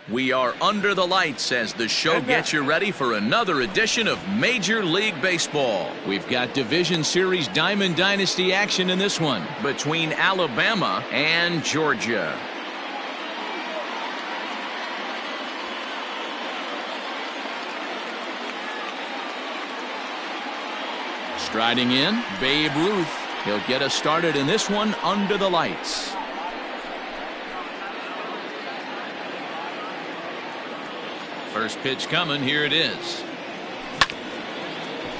We are under the lights as the show gets you ready for another edition of Major League Baseball. We've got Division Series Diamond Dynasty action in this one between Alabama and Georgia. Striding in, Babe Ruth. He'll get us started in this one under the lights. First pitch coming. Here it is.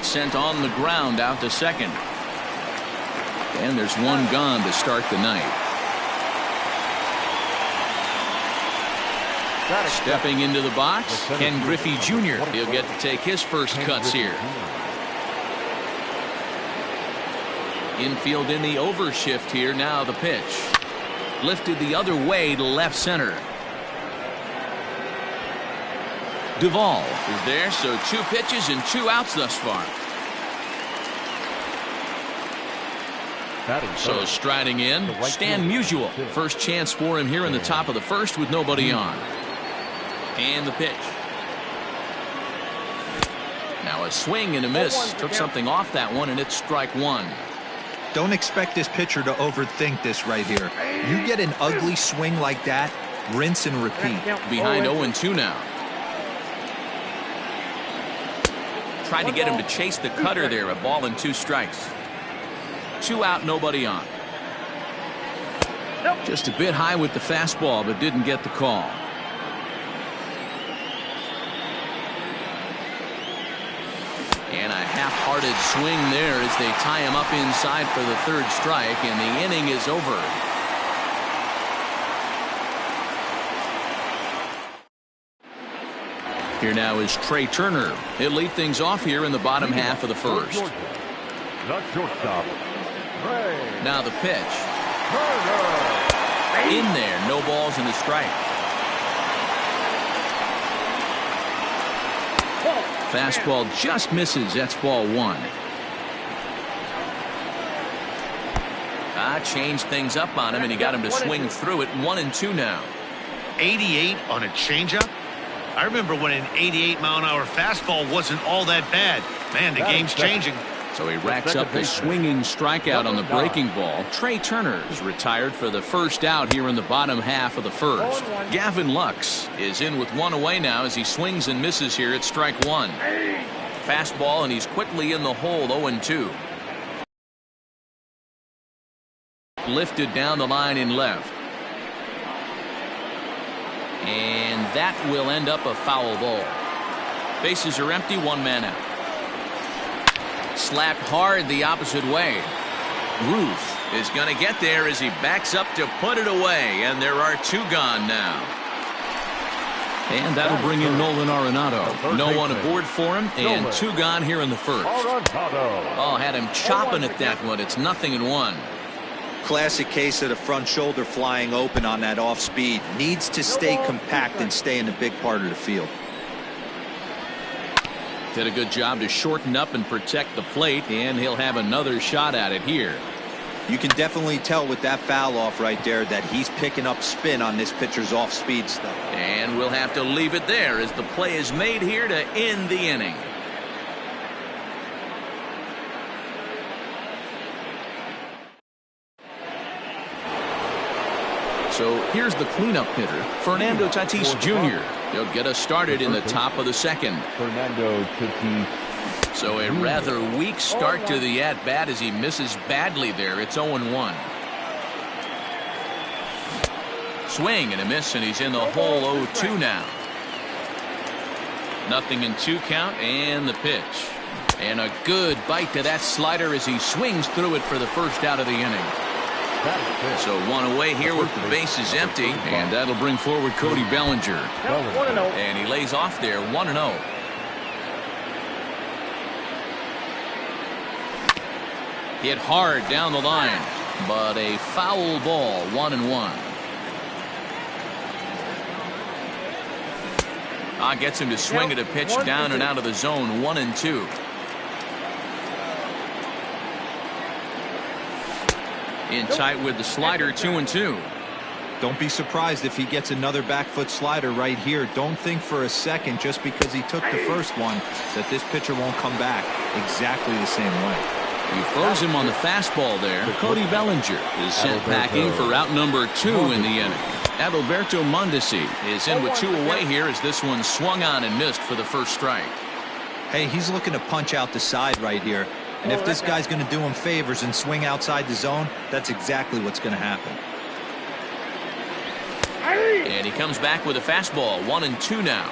Sent on the ground out to second. And there's one gone to start the night. Stepping into the box, Ken Griffey Jr. He'll get to take his first cuts here. Infield in the overshift here. Now the pitch. Lifted the other way to left center. Duvall is there, so 2 pitches and 2 outs thus far. So striding in, Stan Musial. First chance for him here in the top of the first with nobody on. And the pitch. Now a swing and a miss. Took something off that one, and it's strike one. Don't expect this pitcher to overthink this right here. You get an ugly swing like that, rinse and repeat. Behind 0-2 now. Tried to get him to chase the cutter there. A ball and 2 strikes. 2 out, nobody on. Just a bit high with the fastball, but didn't get the call. And a half-hearted swing there as they tie him up inside for the 3rd strike, and the inning is over. Here now is Trey Turner. He'll lead things off here in the bottom half of the first. Now the pitch. In there, no balls and a strike. Fastball just misses. That's ball 1. Changed things up on him, and he got him to swing through it. 1-2 now. 88 on a changeup. I remember when an 88-mile-an-hour fastball wasn't all that bad. Man, the game's changing. So he racks up the swinging strikeout on the breaking ball. Trey Turner is retired for the first out here in the bottom half of the first. Gavin Lux is in with 1 away now as he swings and misses here at strike 1. Fastball, and he's quickly in the hole. 0-2. Lifted down the line in left. And that will end up a foul ball. Bases are empty, 1 man out. Slapped hard the opposite way. Ruth is going to get there as he backs up to put it away, and there are 2 gone now. And that'll bring in Nolan Arenado. No one aboard for him, and 2 gone here in the first. Oh, had him chopping at that one. It's 0-1. Classic case of the front shoulder flying open on that off speed. Needs to stay compact and stay in the big part of the field. Did a good job to shorten up and protect the plate, and he'll have another shot at it here. You can definitely tell with that foul off right there that he's picking up spin on this pitcher's off speed stuff. And we'll have to leave it there as the play is made here to end the inning. So here's the cleanup hitter, Fernando Tatis Jr. He'll get us started in the top of the second. Fernando Tatis. So a rather weak start to the at-bat as he misses badly there. It's 0-1. Swing and a miss, and he's in the hole. 0-2 now. 0-2 count, and the pitch. And a good bite to that slider as he swings through it for the first out of the inning. So 1 away here with the bases empty, and that'll bring forward Cody Bellinger. And he lays off there. 1-0. Hit hard down the line, but a foul ball. 1-1. Gets him to swing at a pitch down and out of the zone. 1-2. In tight with the slider. 2-2. Don't be surprised if he gets another back foot slider right here. Don't think for a second, just because he took the first one, that this pitcher won't come back exactly the same way. He throws him on the fastball there. Cody Bellinger is sent packing for out number 2 in the inning. Mlb20 is in with 2 away here as this one swung on and missed for the first strike. Hey, he's looking to punch out the side right here. And if this guy's going to do him favors and swing outside the zone, that's exactly what's going to happen. And he comes back with a fastball. 1-2 now.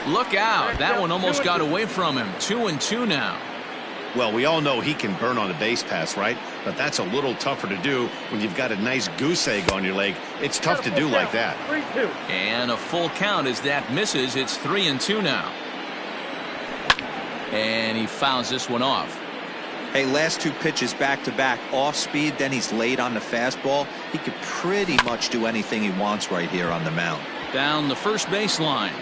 Look out. That one almost got away from him. 2-2 now. Well, we all know he can burn on a base pass, right? But that's a little tougher to do when you've got a nice goose egg on your leg. It's tough to do like that. And a full count as that misses. It's 3-2 now. And he fouls this one off. Hey, last 2 pitches back-to-back off speed, then he's late on the fastball. He could pretty much do anything he wants right here on the mound. Down the first baseline.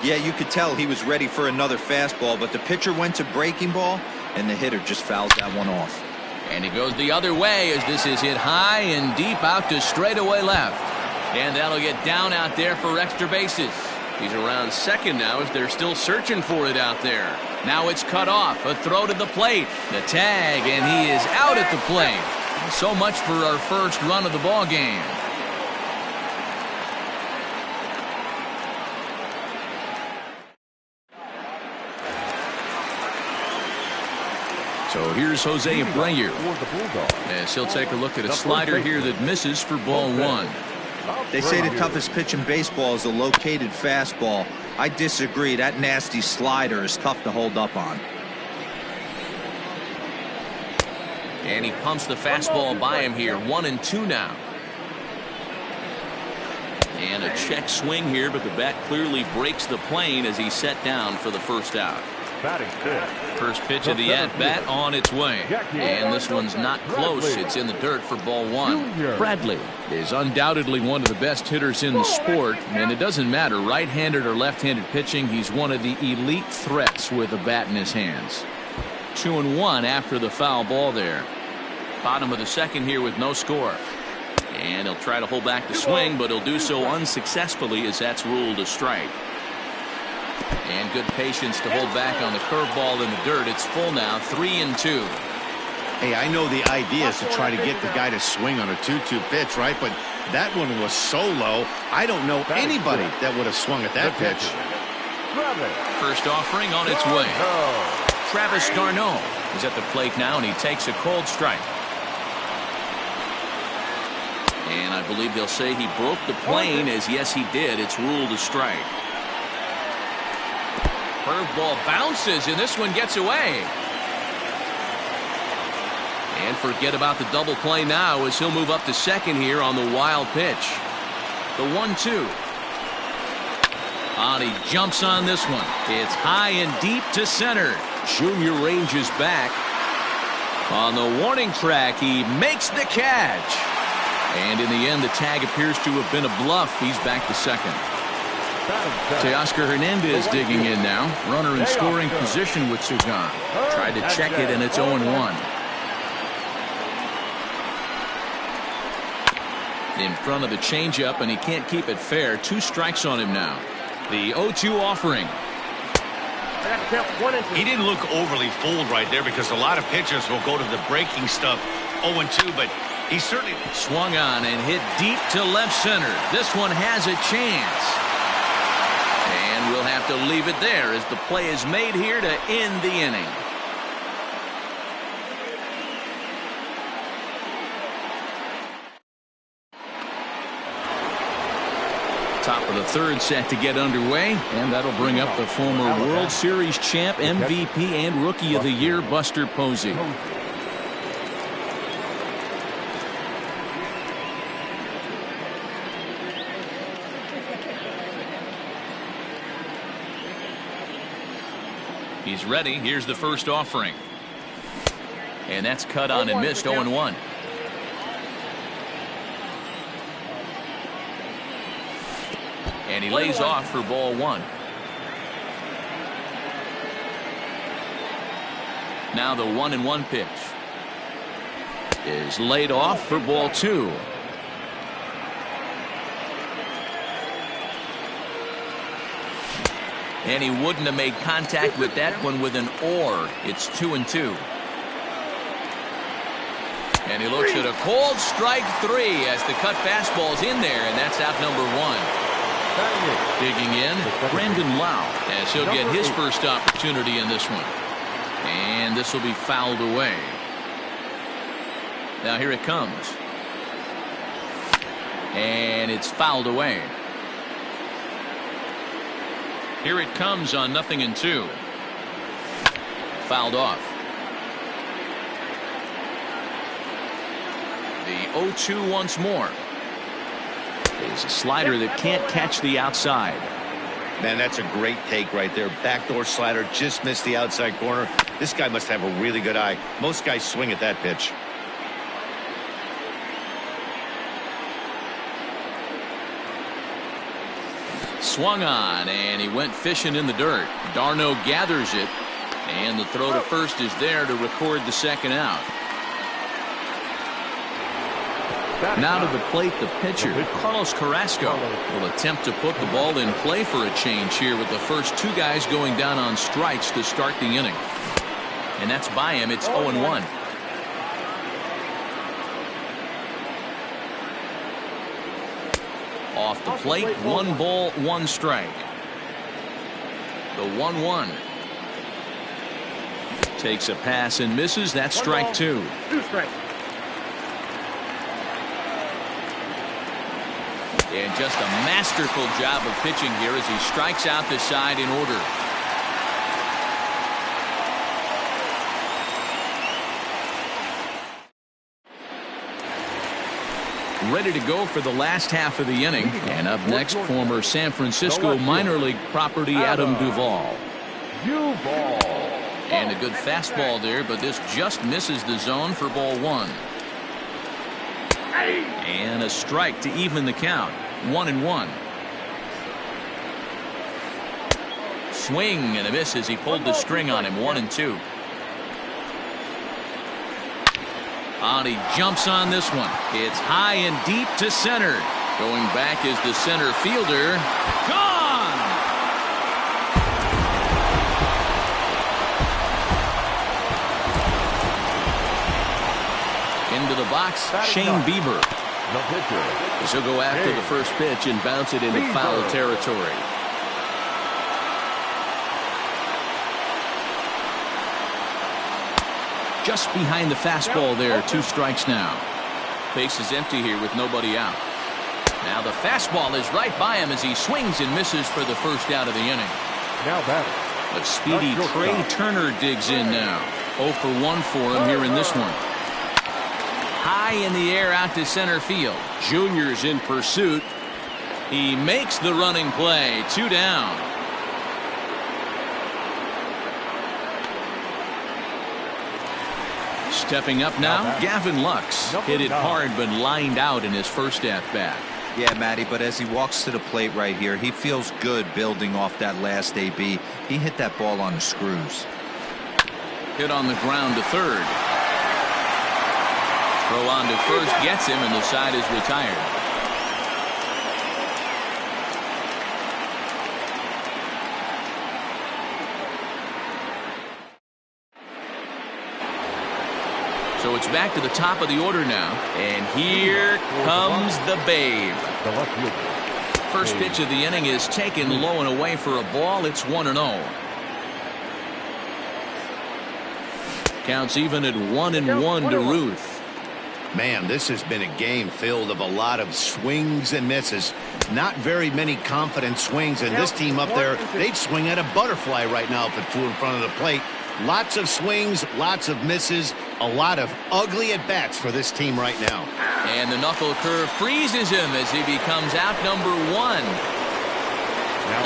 Yeah, you could tell he was ready for another fastball, but the pitcher went to breaking ball, and the hitter just fouls that one off. And he goes the other way as this is hit high and deep out to straightaway left. And that'll get down out there for extra bases. He's around second now as they're still searching for it out there. Now it's cut off. A throw to the plate. The tag, and he is out at the plate. So much for our first run of the ball game. So here's Jose Abreu as he'll take a look at a slider here that misses for ball 1. They say the toughest pitch in baseball is a located fastball. I disagree. That nasty slider is tough to hold up on. And he pumps the fastball by him here. 1-2 now. And a check swing here, but the bat clearly breaks the plane as he's set down for the first out. First pitch of the at-bat on its way. And this one's not close. It's in the dirt for ball 1. Bradley is undoubtedly one of the best hitters in the sport. And it doesn't matter, right-handed or left-handed pitching, he's one of the elite threats with a bat in his hands. 2-1 after the foul ball there. Bottom of the second here with no score. And he'll try to hold back the swing, but he'll do so unsuccessfully as that's ruled a strike. And good patience to hold back on the curveball in the dirt. It's full now, 3-2. Hey, I know the idea is to try to get the guy to swing on a 2-2 pitch, right? But that one was so low, I don't know anybody that would have swung at that pitch. First offering on its way. Travis d'Arnaud is at the plate now, and he takes a cold strike. And I believe they'll say he broke the plane, as yes, he did. It's ruled a strike. Curveball bounces, and this one gets away. And forget about the double play now as he'll move up to second here on the wild pitch. The 1-2. And he jumps on this one. It's high and deep to center. Junior ranges back. On the warning track, he makes the catch. And in the end, the tag appears to have been a bluff. He's back to second. Teoscar Hernandez digging in now. Runner in scoring position with Sugan. Tried to check it, and it's 0-1. In front of the changeup, and he can't keep it fair. 2 strikes on him now. The 0-2 offering. He didn't look overly fooled right there because a lot of pitchers will go to the breaking stuff 0-2, but he certainly swung on and hit deep to left center. This one has a chance. And we'll have to leave it there as the play is made here to end the inning. Top of the third set to get underway, and that'll bring up the former World Series champ, MVP, and Rookie of the Year, Buster Posey. He's ready. Here's the first offering. And that's cut on and missed. 0-1. And he lays off for ball 1. Now the 1-1 pitch is laid off for ball 2. And he wouldn't have made contact with that one with an or. It's 2-2. And he looks at a cold strike 3 as the cut fastball's in there, and that's out number 1. Digging in, Brandon Lau, as he'll get his first opportunity in this one. And this will be fouled away. Now here it comes. And it's fouled away. Here it comes on 0-2. Fouled off. The 0-2 once more. Is a slider that can't catch the outside. Man, that's a great take right there. Backdoor slider, just missed the outside corner. This guy must have a really good eye. Most guys swing at that pitch. Swung on, and he went fishing in the dirt. Darno gathers it, and the throw to first is there to record the second out. Now to the plate, the pitcher, Carlos Carrasco, will attempt to put the ball in play for a change here with the first 2 guys going down on strikes to start the inning. And that's by him. It's 0-1. Off the plate, 1 ball, 1 strike. The 1-1. Takes a pass and misses. That's strike 2. 2 strikes. And just a masterful job of pitching here as he strikes out the side in order. Ready to go for the last half of the inning. And up next, former San Francisco minor league property Adam Duvall. And a good fastball there, but this just misses the zone for ball 1. And a strike to even the count. 1-1. Swing and a miss as he pulled the string on him. 1-2. And he jumps on this one. It's high and deep to center. Going back is the center fielder. Gone! Into the box, Shane Bieber. He'll go after the first pitch and bounce it into foul territory. Just behind the fastball there. 2 strikes now. Base is empty here with nobody out. Now the fastball is right by him as he swings and misses for the first out of the inning. Now batter. But speedy Trey Turner digs in now. 0 for 1 for him here in this one. High in the air out to center field. Junior's in pursuit. He makes the running play. 2 down. Stepping up now, Gavin Lux. Hit it hard but lined out in his first at-bat. Yeah, Matty, but as he walks to the plate right here, he feels good building off that last AB. He hit that ball on the screws. Hit on the ground to third. Throw on to first gets him, and the side is retired. So it's back to the top of the order now. And here comes the Babe. First pitch of the inning is taken low and away for a ball. It's 1-0. Counts even at 1-1 to Ruth. Man, this has been a game filled of a lot of swings and misses. Not very many confident swings, and this team up there, they'd swing at a butterfly right now if it flew in front of the plate. Lots of swings, lots of misses, a lot of ugly at-bats for this team right now. And the knuckle curve freezes him as he becomes out number 1.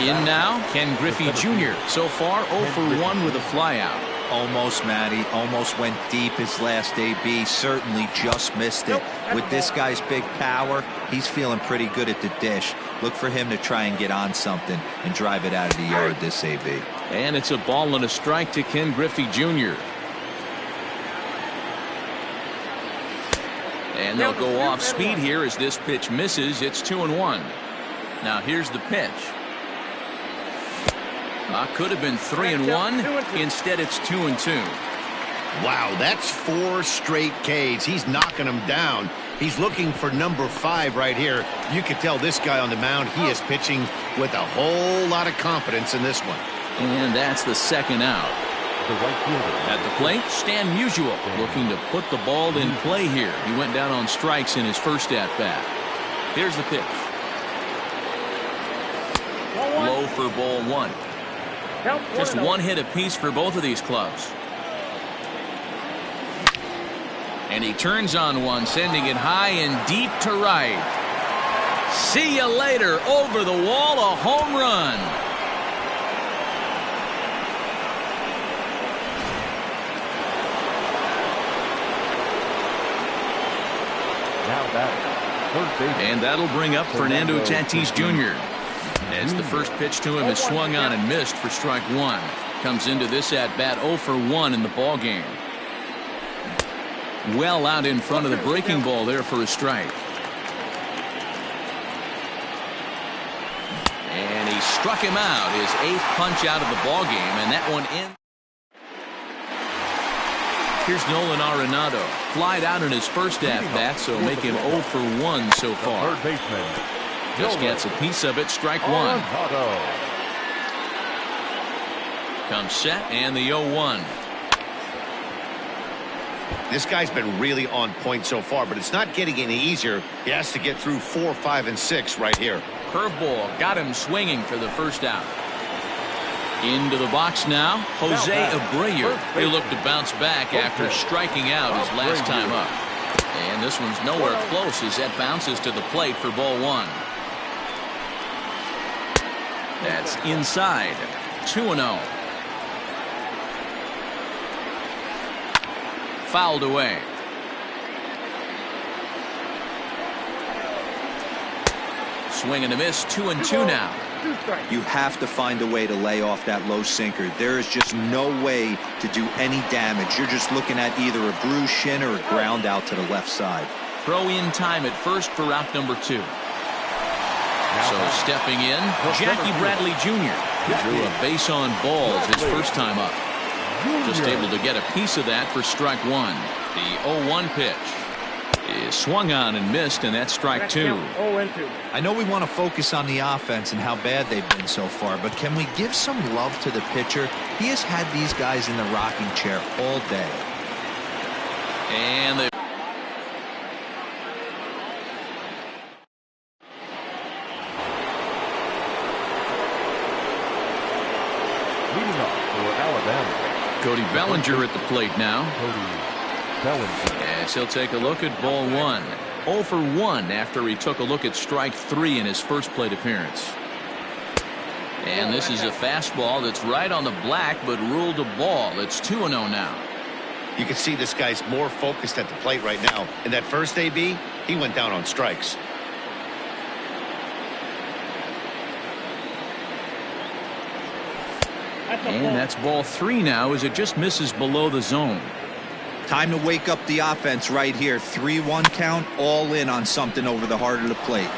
In now, Ken Griffey Jr. So far 0 for 1 with a flyout. Almost, Matty. Almost went deep his last AB. Certainly just missed it. With this guy's big power, he's feeling pretty good at the dish. Look for him to try and get on something and drive it out of the yard this AB. And it's a ball and a strike to Ken Griffey Jr. And they'll go off speed here as this pitch misses. It's 2-1. Now here's the pitch. Could have been 3-1. Instead, it's 2-2. Wow, that's 4 straight Ks. He's knocking them down. He's looking for number 5 right here. You can tell this guy on the mound, he is pitching with a whole lot of confidence in this one. And that's the second out. At the plate, Stan Musial looking to put the ball in play here. He went down on strikes in his first at-bat. Here's the pitch. Low for ball 1. Just 1 hit apiece for both of these clubs. And he turns on one, sending it high and deep to right. See you later. Over the wall, a home run. And that'll bring up Fernando Tatis Jr. as the first pitch to him is swung on and missed for strike 1. Comes into this at-bat 0 for 1 in the ball game. Well out in front of the breaking ball there for a strike. And he struck him out, his 8th punch out of the ball game, and that one in. Here's Nolan Arenado. Flied out in his first at-bat, so make him 0 for 1 so far. Just gets a piece of it, strike 1. Comes set, and the 0-1. This guy's been really on point so far, but it's not getting any easier. He has to get through 4, 5, and 6 right here. Curveball got him swinging for the first out. Into the box now, Jose Abreu. He'll look to bounce back after striking out his last time up. And this one's nowhere close as that bounces to the plate for ball 1. That's inside. 2-0. Fouled away. Swing and a miss. 2-2 now. You have to find a way to lay off that low sinker. There is just no way to do any damage. You're just looking at either a bruised shin or a ground out to the left side. Throw in time at first for out number 2. So stepping in, Jackie Bradley Jr. drew a base on balls his first time up. Just able to get a piece of that for strike 1. The 0-1 pitch is swung on and missed, and that's strike 2. I know we want to focus on the offense and how bad they've been so far, but can we give some love to the pitcher? He has had these guys in the rocking chair all day. And they leading off for Alabama, Cody Bellinger at the plate now. Bellinger. As he'll take a look at ball 1. 0 for 1 after he took a look at strike 3 in his first plate appearance. And this is a fastball that's right on the black but ruled a ball. It's 2-0 now. You can see this guy's more focused at the plate right now. In that first AB, he went down on strikes. And that's ball 3 now as it just misses below the zone. Time to wake up the offense right here. 3-1 count, all in on something over the heart of the plate.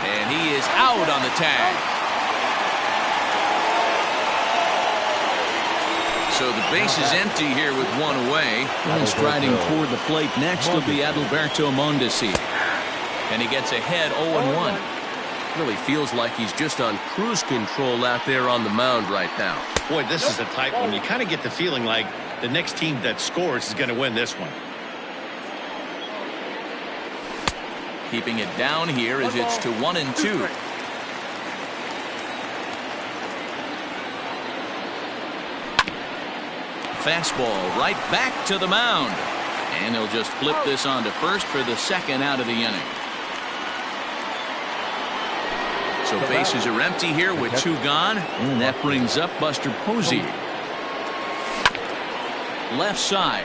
And he is out on the tag. So the base is empty here with 1 away. And striding toward the plate next will be Adalberto Mondesi. And he gets ahead 0-1. Really feels like he's just on cruise control out there on the mound right now. Boy, this is a tight one. You kind of get the feeling like the next team that scores is going to win this one. Keeping it down here as it's to 1-2. Fastball right back to the mound. And he'll just flip this on to first for the second out of the inning. So bases are empty here with 2 gone. And that brings up Buster Posey. Left side.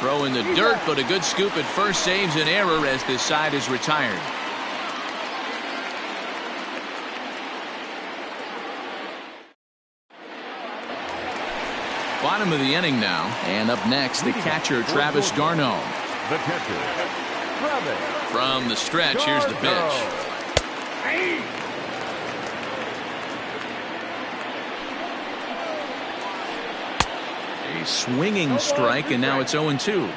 Throw in the dirt, but a good scoop at first saves an error as this side is retired. bottom of the inning now. And up next, the catcher, Travis Garneau. The catcher, Travis. From the stretch, here's the pitch. A swinging strike, and now it's 0-2.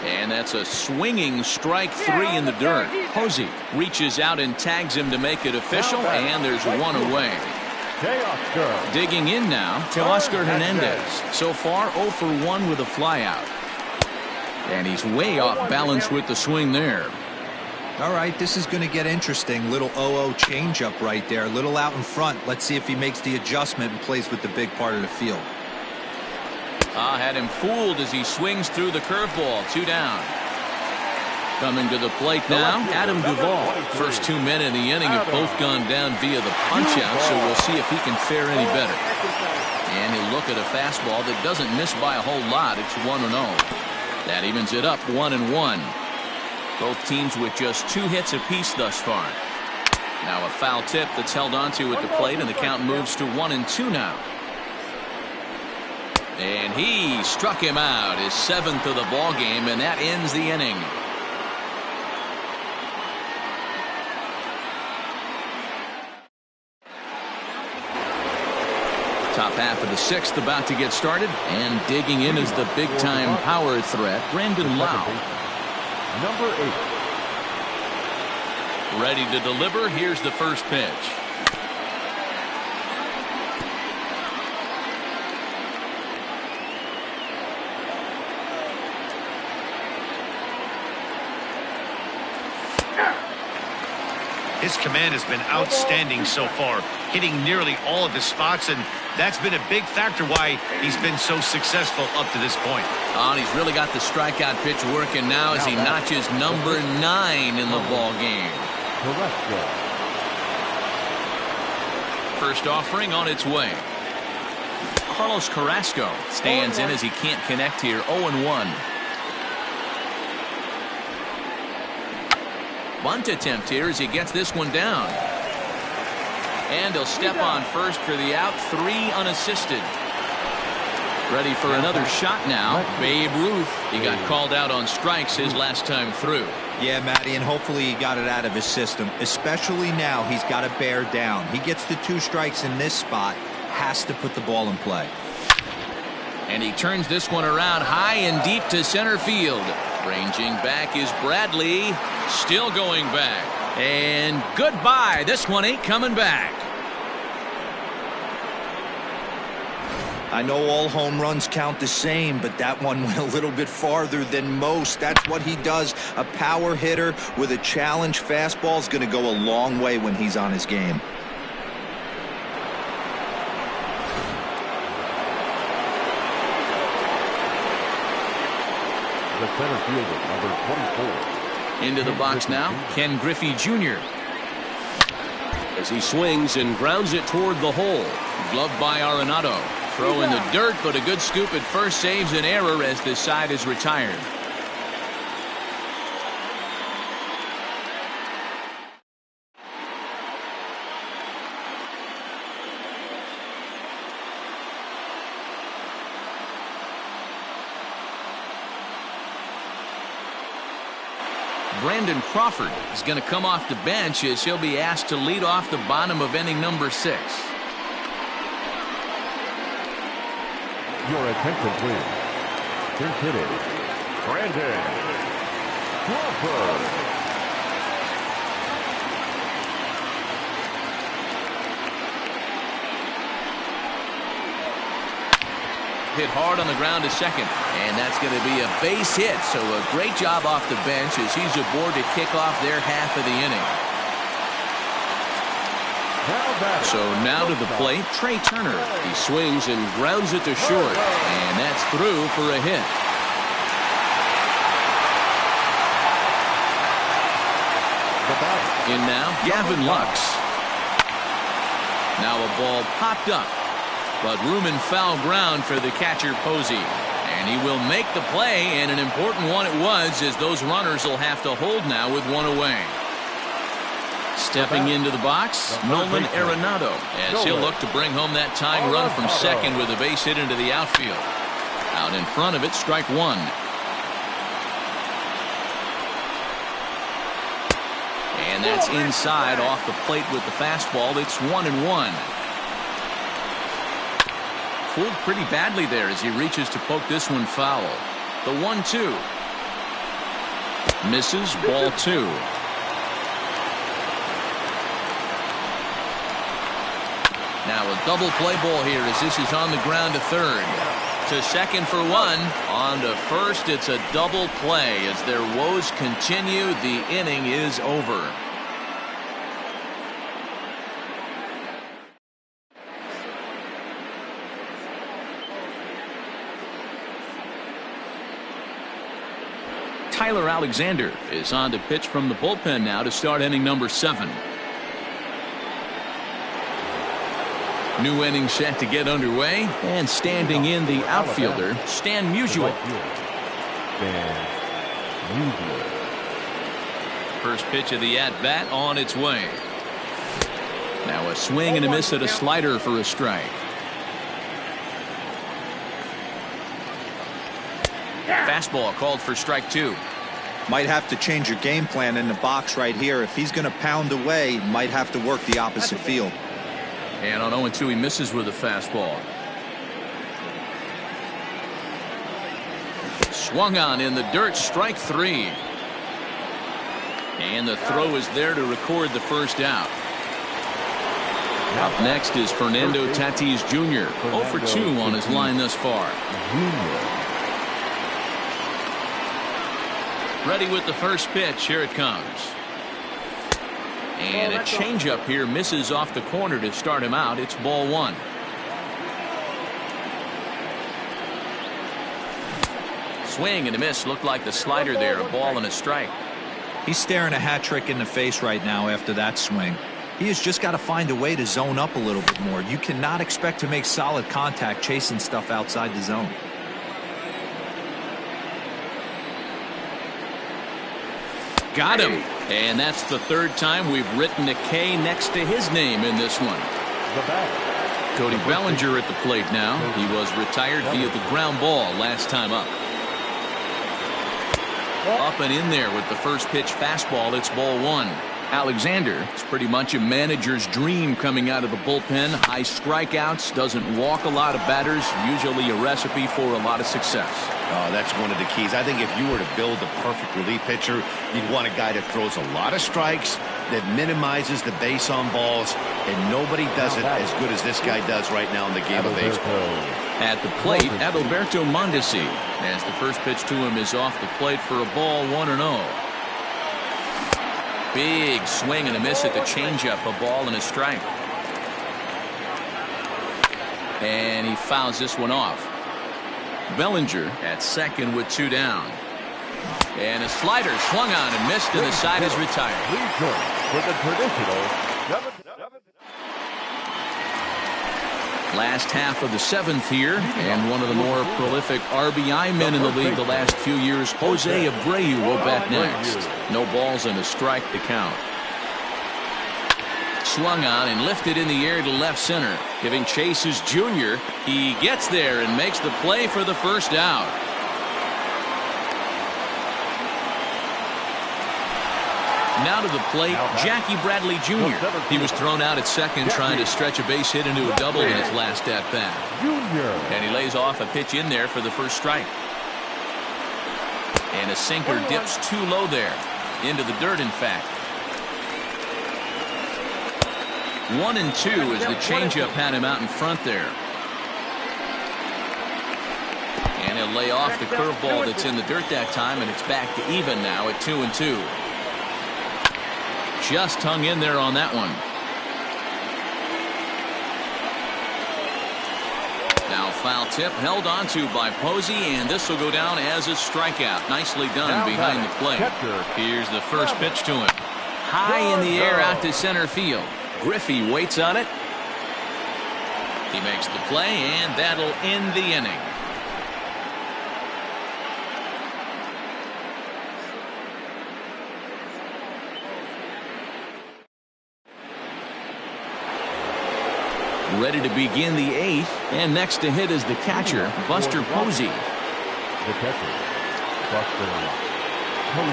And that's a swinging strike 3 in the dirt. Posey reaches out and tags him to make it official, and there's one away. Digging in now, Teoscar Hernandez. So far, 0 for 1 with a flyout. And he's way off balance with the swing there. All right, this is going to get interesting. Little 0-0 changeup right there. A little out in front. Let's see if he makes the adjustment and plays with the big part of the field. Had him fooled as he swings through the curveball. 2 down. Coming to the plate now, Adam Duvall. First 2 men in the inning have both gone down via the punch-out, so we'll see if he can fare any better. And he'll look at a fastball that doesn't miss by a whole lot. It's 1-0. That evens it up 1-1. Both teams with just 2 hits apiece thus far. Now a foul tip that's held onto at the plate, and the count moves to 1-2 now. And he struck him out, his 7th of the ball game, and that ends the inning. Top half of the 6th about to get started, and digging in is the big-time power threat, Brandon Lau. Number 8. Ready to deliver. Here's the first pitch. His command has been outstanding so far, hitting nearly all of his spots, and that's been a big factor why he's been so successful up to this point. And he's really got the strikeout pitch working now as he notches number 9 in the ball game. First offering on its way. Carlos Carrasco stands in as he can't connect here. 0-1. Bunt attempt here as he gets this one down. And he'll step on first for the out. 3 unassisted. Ready for another shot now. Babe Ruth. He got called out on strikes his last time through. Yeah, Matty, and hopefully he got it out of his system. Especially now, he's got to bear down. He gets the 2 strikes in this spot. Has to put the ball in play. And he turns this one around high and deep to center field. Ranging back is Bradley. Still going back. And goodbye. This one ain't coming back. I know all home runs count the same, but that one went a little bit farther than most. That's what he does. A power hitter with a challenge fastball is going to go a long way when he's on his game. The center fielder, number 24. Into the box now, Ken Griffey Jr. As he swings and grounds it toward the hole. Gloved by Arenado. Throw in the dirt, but a good scoop at first saves an error as this side is retired. Brandon Crawford is going to come off the bench as he'll be asked to lead off the bottom of inning number 6. Your attention, please. Here's hitting Brandon Crawford. Hit hard on the ground to second, and that's going to be a base hit. So a great job off the bench as he's aboard to kick off their half of the inning. So now to the plate, Trey Turner. He swings and grounds it to short, and that's through for a hit. In now, Gavin Lux. Now a ball popped up, but room and foul ground for the catcher Posey. And he will make the play, and an important one it was, as those runners will have to hold now with one away. Stepping into the box, Nolan Arenado, as he'll look to bring home that tying run from second with a base hit into the outfield. Out in front of it, strike one. And that's inside off the plate with the fastball. It's 1-1. Fooled pretty badly there as he reaches to poke this one foul. The 1-2. Misses, ball two. Now a double play ball here as this is on the ground to third. To second for one. On to first, it's a double play. As their woes continue, the inning is over. Tyler Alexander is on to pitch from the bullpen now to start inning number 7. New inning set to get underway, and standing in the outfielder, Stan Musial. First pitch of the at-bat on its way. Now a swing and a miss at a slider for a strike. Fastball called for strike two. Might have to change your game plan in the box right here. If he's going to pound away, might have to work the opposite field. And on 0-2, he misses with a fastball. Swung on in the dirt, strike three. And the throw is there to record the first out. Up next is Fernando Tatis Jr. 0 for 2 on his line thus far. Ready with the first pitch. Here it comes. And a changeup here misses off the corner to start him out. It's ball one. Swing and a miss. Looked like the slider there. A ball and a strike. He's staring a hat trick in the face right now after that swing. He has just got to find a way to zone up a little bit more. You cannot expect to make solid contact chasing stuff outside the zone. Got him. And that's the third time we've written a K next to his name in this one. Cody Bellinger at the plate now. He was retired via the ground ball last time up. Up and in there with the first pitch fastball. It's ball one. Alexander is pretty much a manager's dream coming out of the bullpen. High strikeouts, doesn't walk a lot of batters, usually a recipe for a lot of success. That's one of the keys. I think if you were to build the perfect relief pitcher, you'd want a guy that throws a lot of strikes, that minimizes the base on balls, and nobody does it as good as this guy does right now in the game of baseball. At the plate, Adalberto Mondesi, as the first pitch to him is off the plate for a ball, 1-0. Big swing and a miss at the changeup, a ball and a strike. And he fouls this one off. Bellinger at second with 2 down. And a slider swung on and missed, and the side is retired. For the traditional Last half of the 7th here, and one of the more prolific RBI men in the league the last few years, Jose Abreu, will bat next. No balls and a strike to count. Swung on and lifted in the air to left center. Giving chase is Jr. He gets there and makes the play for the first out. Now to the plate, Jackie Bradley Jr. He was thrown out at second trying to stretch a base hit into a double in his last at-bat. And he lays off a pitch in there for the first strike. And a sinker dips too low there. Into the dirt, in fact. 1-2 as the changeup had him out in front there. And he'll lay off the curveball that's in the dirt that time, and it's back to even now at 2-2. Just hung in there on that one. Now foul tip held onto by Posey, and this will go down as a strikeout. Nicely done behind the plate. Here's the first pitch to him. High in the air out to center field. Griffey waits on it. He makes the play, and that'll end the inning. Ready to begin the 8th, and next to hit is the catcher, Buster Posey. The catcher, Buster.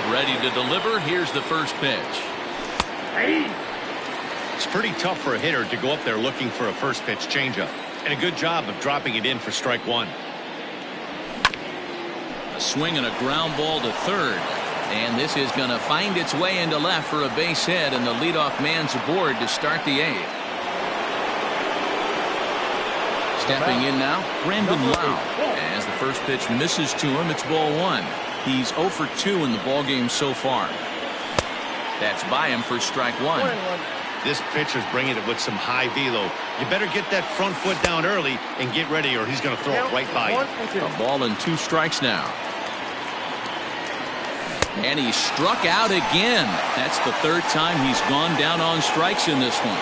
Ready to deliver. Here's the first pitch. It's pretty tough for a hitter to go up there looking for a first pitch changeup, and a good job of dropping it in for strike one. A swing and a ground ball to third. And this is going to find its way into left for a base hit, and the leadoff man's aboard to start the 8th. Stepping in now, Brandon Lau. As the first pitch misses to him, it's ball 1. He's 0 for 2 in the ballgame so far. That's by him for strike 1. This pitcher's bringing it with some high velo. You better get that front foot down early and get ready, or he's going to throw it right by you. A ball and 2 strikes now. And he struck out again. That's the 3rd time he's gone down on strikes in this one.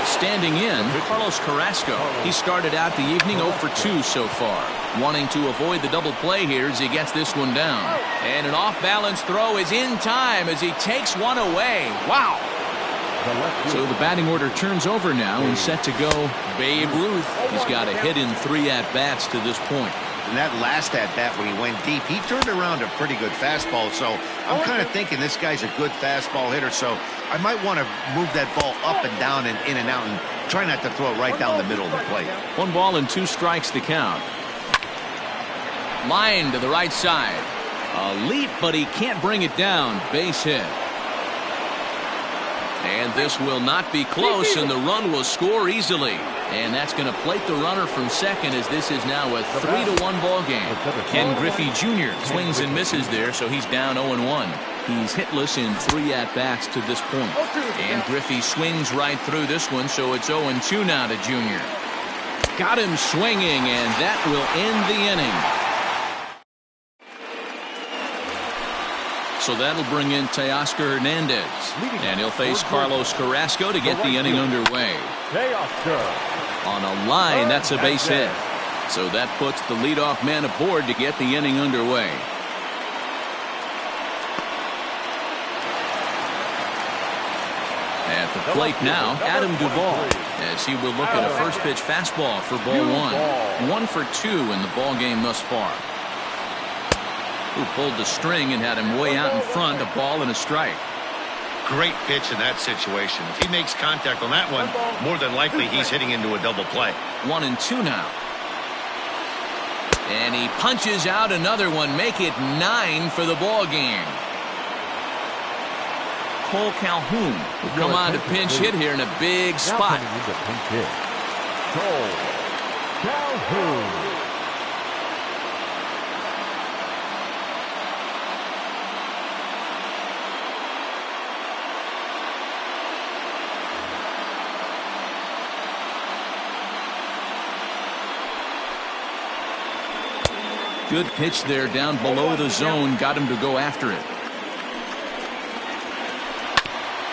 Standing in, Carlos Carrasco. He started out the evening 0 for 2 so far. Wanting to avoid the double play here as he gets this one down. And an off-balance throw is in time as he takes one away. Wow. So the batting order turns over now and set to go Babe Ruth. He's got a hit in 3 at-bats to this point. And that last at-bat when he went deep, he turned around a pretty good fastball. So I'm kind of thinking this guy's a good fastball hitter. So I might want to move that ball up and down and in and out and try not to throw it right down the middle of the plate. 1 ball and 2 strikes the count. Line to the right side. A leap, but he can't bring it down. Base hit. And this will not be close, and the run will score easily. And that's going to plate the runner from second, as this is now a 3-1 ball game. Ken Griffey Jr. swings and misses there, so he's down 0-1. He's hitless in 3 at-bats to this point. And Griffey swings right through this one, so it's 0-2 now to Jr. Got him swinging, and that will end the inning. So that'll bring in Teoscar Hernandez. And he'll face Carlos Carrasco to get the inning underway. On a line, that's a base hit. So that puts the leadoff man aboard to get the inning underway. At the plate now, Adam Duvall, as he will look at a first pitch fastball for ball 1. 1 for 2 in the ball game thus far. Who pulled the string and had him way out in front, a ball and a strike. Great pitch in that situation. If he makes contact on that one, more than likely he's hitting into a double play. 1-2 now. And he punches out another one, make it 9 for the ball game. Cole Calhoun will come on to pinch hit here in a big spot. Cole Calhoun. Good pitch there down below the zone. Got him to go after it.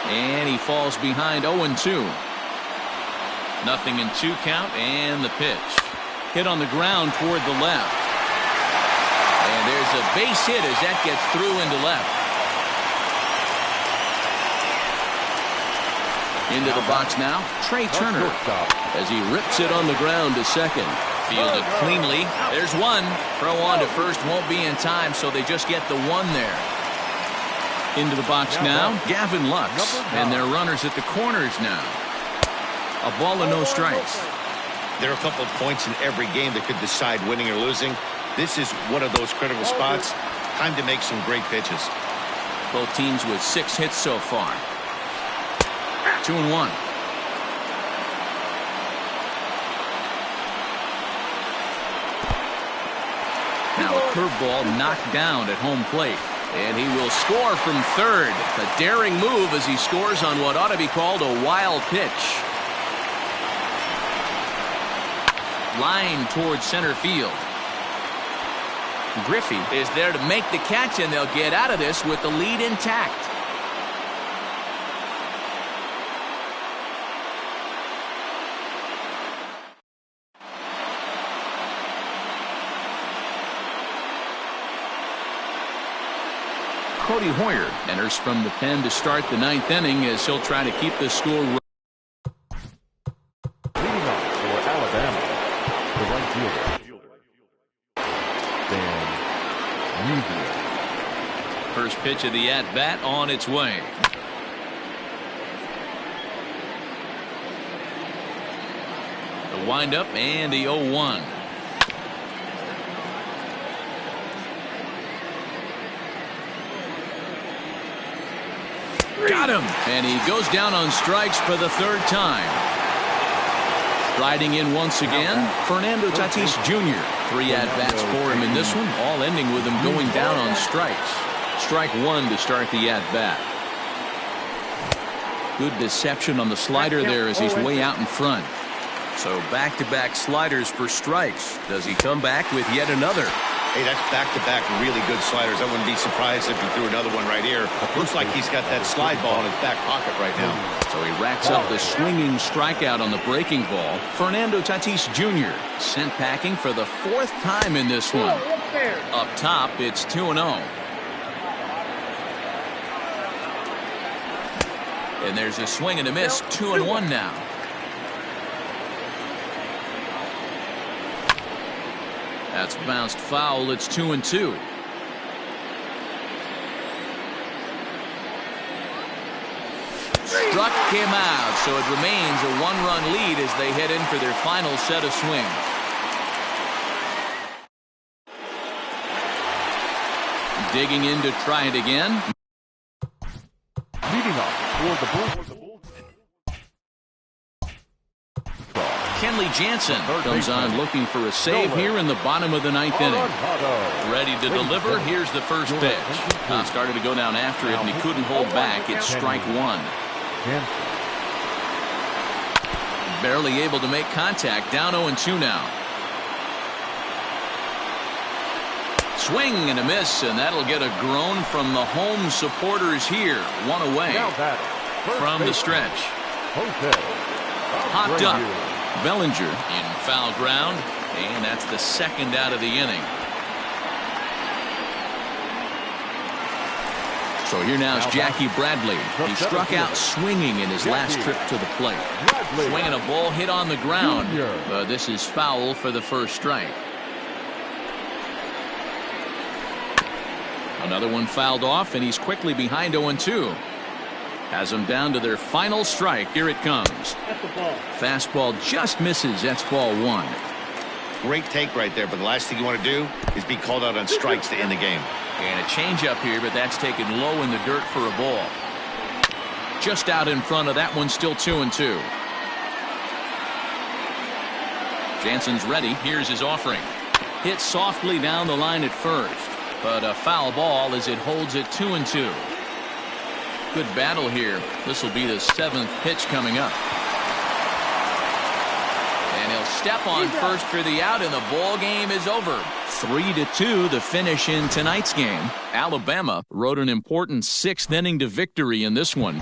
And he falls behind 0-2. 0-2 count and the pitch. Hit on the ground toward the left. And there's a base hit as that gets through into left. Into the box now, Trey Turner. As he rips it on the ground to second. Fielded cleanly. There's one. Throw on to first won't be in time, so they just get the 1 there. Into the box now, Gavin Lux. And their runners at the corners now. A ball and no strikes. There are a couple of points in every game that could decide winning or losing. This is one of those critical spots. Time to make some great pitches. Both teams with 6 hits so far. 2-1. Now a curveball knocked down at home plate. And he will score from third. A daring move as he scores on what ought to be called a wild pitch. Line towards center field. Griffey is there to make the catch, and they'll get out of this with the lead intact. Cody Hoyer enters from the pen to start the 9th inning as he'll try to keep the score. First pitch of the at-bat on its way. The windup and the 0-1. Got him. And he goes down on strikes for the third time. Riding in once again, Fernando Tatis Jr. 3 at-bats for him in this one, all ending with him going down on strikes. Strike 1 to start the at-bat. Good deception on the slider there as he's way out in front. So back-to-back sliders for strikes. Does he come back with yet another? Hey, that's back-to-back really good sliders. I wouldn't be surprised if he threw another one right here. Looks like he's got that slide ball in his back pocket right now. So he racks up the swinging strikeout on the breaking ball. Fernando Tatis Jr. sent packing for the 4th time in this one. Up top, it's 2-0. And there's a swing and a miss, 2-1 now. That's bounced foul. It's 2-2. Struck him out, so it remains a 1-run lead as they head in for their final set of swings. Digging in to try it again. Leading off toward the bullpen. Kenley Jansen comes on looking for a save here in the bottom of the 9th inning. Ready to deliver. Here's the first pitch. Started to go down after it, and he couldn't hold back. It's strike 1. Barely able to make contact. Down 0-2 now. Swing and a miss, and that'll get a groan from the home supporters here. 1 away from the stretch. Hopped up. Bellinger in foul ground, and that's the 2nd out of the inning. So here now is Jackie Bradley. He struck out swinging in his last trip to the plate. Swinging a ball hit on the ground. This is foul for the first strike. Another one fouled off, and he's quickly behind 0-2. Has them down to their final strike. Here it comes. Fastball just misses. That's ball 1. Great take right there, but the last thing you want to do is be called out on strikes to end the game. And a changeup here, but that's taken low in the dirt for a ball. Just out in front of that one, still 2-2. Jansen's ready. Here's his offering. Hit softly down the line at first, but a foul ball as it holds it 2-2. Good battle here. This will be the 7th pitch coming up. And he'll step on first for the out, and the ball game is over. 3-2 the finish in tonight's game. Alabama rode an important 6th inning to victory in this one.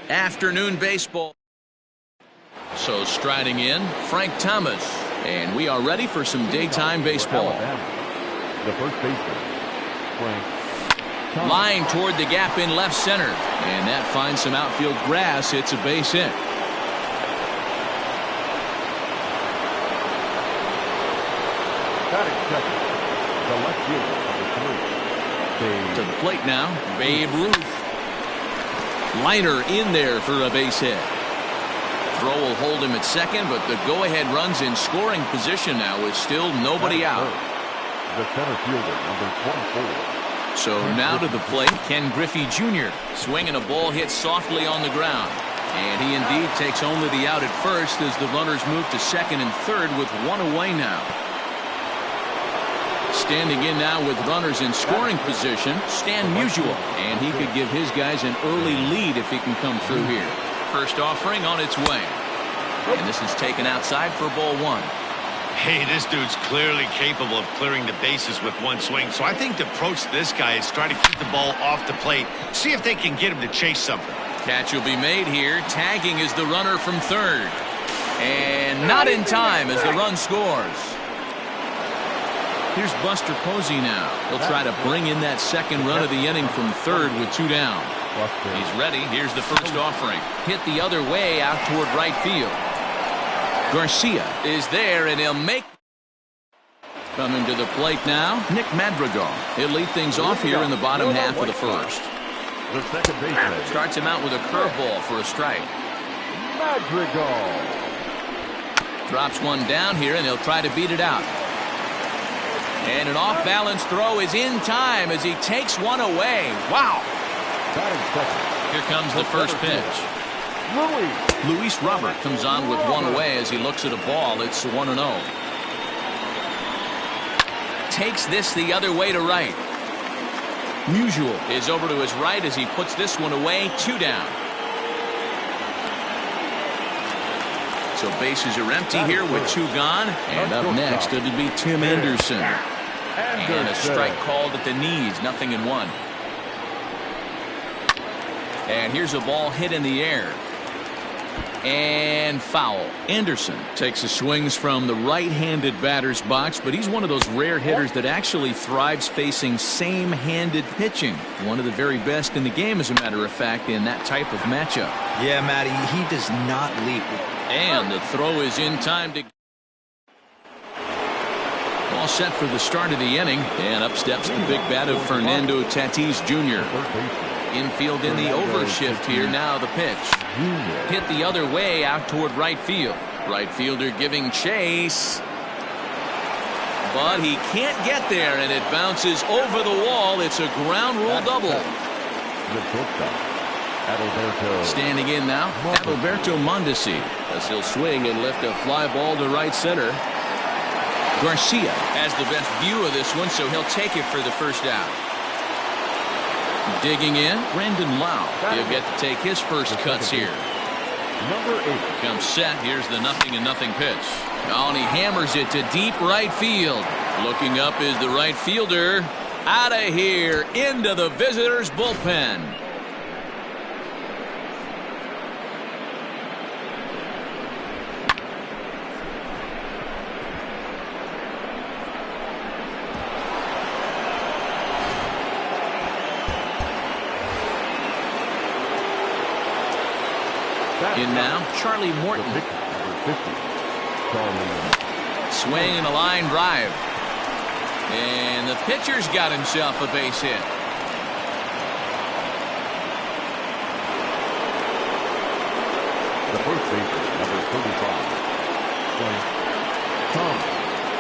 Afternoon baseball. So striding in, Frank Thomas. And we are ready for some daytime baseball. The first baseman, Frank Thomas. Line toward the gap in left center. And that finds some outfield grass. It's a base hit. Batting second, the left fielder, number 3. To the plate now, Babe Ruth. Liner in there for a base hit. Throw will hold him at second, but the go-ahead run's in scoring position now with still nobody out. The center fielder, number 24. So now to the plate, Ken Griffey Jr. swinging a ball hit softly on the ground. And he indeed takes only the out at first as the runners move to second and third with one away now. Standing in now with runners in scoring position, Stan Musial. And he could give his guys an early lead if he can come through here. First offering on its way. And this is taken outside for ball one. Hey, this dude's clearly capable of clearing the bases with one swing. So I think the approach to this guy is try to keep the ball off the plate. See if they can get him to chase something. Catch will be made here. Tagging is the runner from third. And not in time as the run scores. Here's Buster Posey now. He'll try to bring in that second run of the inning from third with two down. He's ready. Here's the first offering. Hit the other way out toward right field. Garcia is there, and he'll make. Coming to the plate now, Nick Madrigal. He'll lead things off here in the bottom half of the first. The second baseman Starts him out with a curveball for a strike. Madrigal. Drops one down here, and he'll try to beat it out. And an off-balance throw is in time as he takes one away. Wow. Batting second. Here comes the first pitch. Luis Robert comes on with one away as he looks at a ball. It's 1-0. Takes this the other way to right. Musial is over to his right as he puts this one away. Two down. So bases are empty here with two gone. And up next it'll be Tim Anderson. And a strike called at the knees. 0-1. And here's a ball hit in the air. And foul. Anderson takes the swings from the right-handed batter's box, but he's one of those rare hitters that actually thrives facing same-handed pitching. One of the very best in the game, as a matter of fact, in that type of matchup. Yeah, Matty, he does not leap. And the throw is in time to. All set for the start of the inning. And up steps the big bat of Fernando Tatis Jr. Infield in the overshift here. Now the pitch. Hit the other way out toward right field. Right fielder giving chase. But he can't get there, and it bounces over the wall. It's a ground rule double. Standing in now, Adalberto Mondesi, as he'll swing and lift a fly ball to right center. Garcia has the best view of this one, so he'll take it for the first out. Digging in, Brandon Lau. He'll get to take his first cuts here. Number 8 comes set. Here's the 0-0 pitch. Oh, and he hammers it to deep right field. Looking up is the right fielder. Out of here, into the visitors' bullpen. In now, Charlie Morton. Swing and a line drive. And the pitcher's got himself a base hit. The first baseman, number 35, Frank Thomas.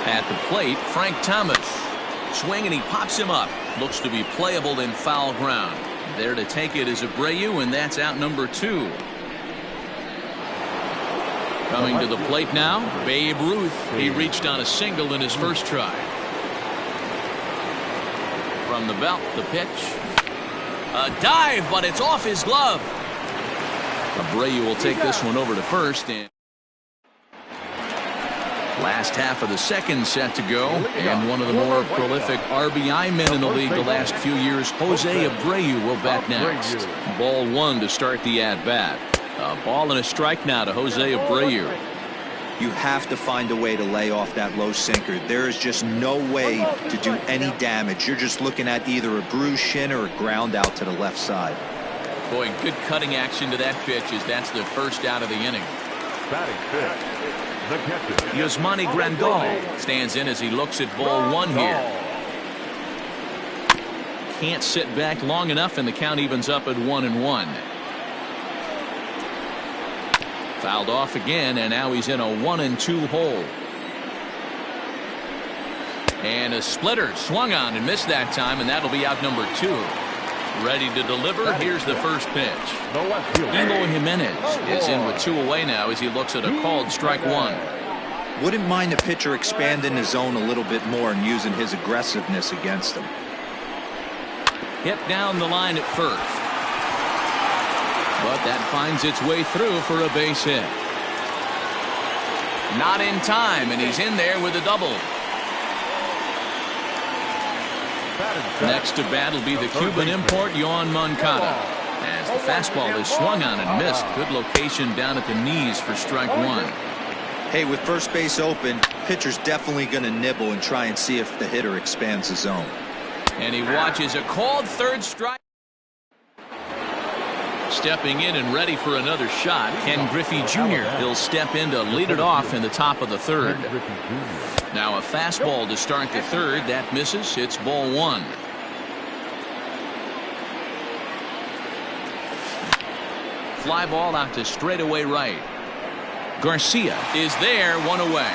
At the plate, Frank Thomas. Swing and he pops him up. Looks to be playable in foul ground. There to take it is Abreu, and that's out number 2. Coming to the plate now, Babe Ruth. He reached on a single in his first try. From the belt, the pitch. A dive, but it's off his glove. Abreu will take this one over to first. And Last half of the second set to go, and one of the more prolific RBI men in the league the last few years, Jose Abreu, will bat next. Ball one to start the at-bat. A ball and a strike now to Jose Abreu. You have to find a way to lay off that low sinker. There is just no way to do any damage. You're just looking at either a bruised shin or a ground out to the left side. Boy, good cutting action to that pitch as that's the first out of the inning. Batting fifth, the catcher, Yasmani Grandal stands in as he looks at ball one here. Can't sit back long enough, and the count evens up at 1-1. Fouled off again, and now he's in a 1-2 hole. And a splitter swung on and missed that time, and that'll be out number 2. Ready to deliver. Here's the first pitch. Eloy Jimenez is in with 2 away now as he looks at a called strike 1. Wouldn't mind the pitcher expanding his zone a little bit more and using his aggressiveness against him. Hit down the line at first. But that finds its way through for a base hit. Not in time, and he's in there with a double. Next to bat will be the Cuban import, Yoan Moncada. As the fastball is swung on and missed. Good location down at the knees for strike 1. Hey, with first base open, pitcher's definitely going to nibble and try and see if the hitter expands his zone. And he watches a called third strike. Stepping in and ready for another shot, Ken Griffey Jr. He'll step in to lead it off in the top of the third. Now a fastball to start the third. That misses. It's ball 1. Fly ball out to straightaway right. Garcia is there, 1 away.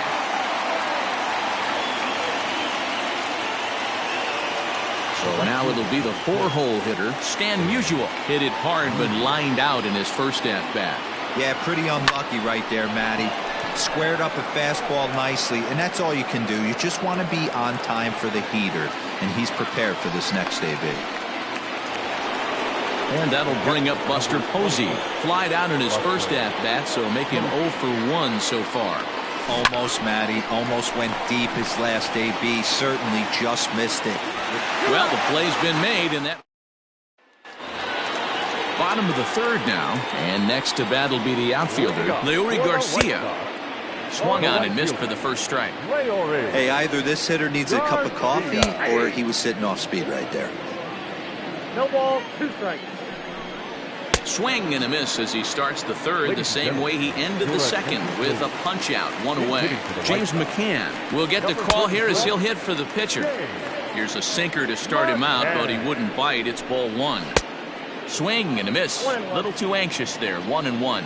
So now it'll be the 4-hole hitter, Stan Musial. Hit it hard but lined out in his first at-bat. Yeah, pretty unlucky right there, Matty. Squared up a fastball nicely, and that's all you can do. You just want to be on time for the heater, and he's prepared for this next AB. And that'll bring up Buster Posey. Flied out in his first at-bat, so make him 0 for 1 so far. Almost, Matty. Almost went deep his last AB. Certainly just missed it. Well, the play's been made, and that bottom of the third now, and next to bat will be the outfielder, Leury Garcia. Swung on and missed for the first strike. Hey, either this hitter needs a cup of coffee or he was sitting off speed right there. No ball, 2 strikes. Swing and a miss as he starts the third the same way he ended the second with a punch out, 1 away. James McCann will get the call here as he'll hit for the pitcher. Here's a sinker to start him out, but he wouldn't bite. It's ball 1. Swing and a miss. A little too anxious there. 1-1.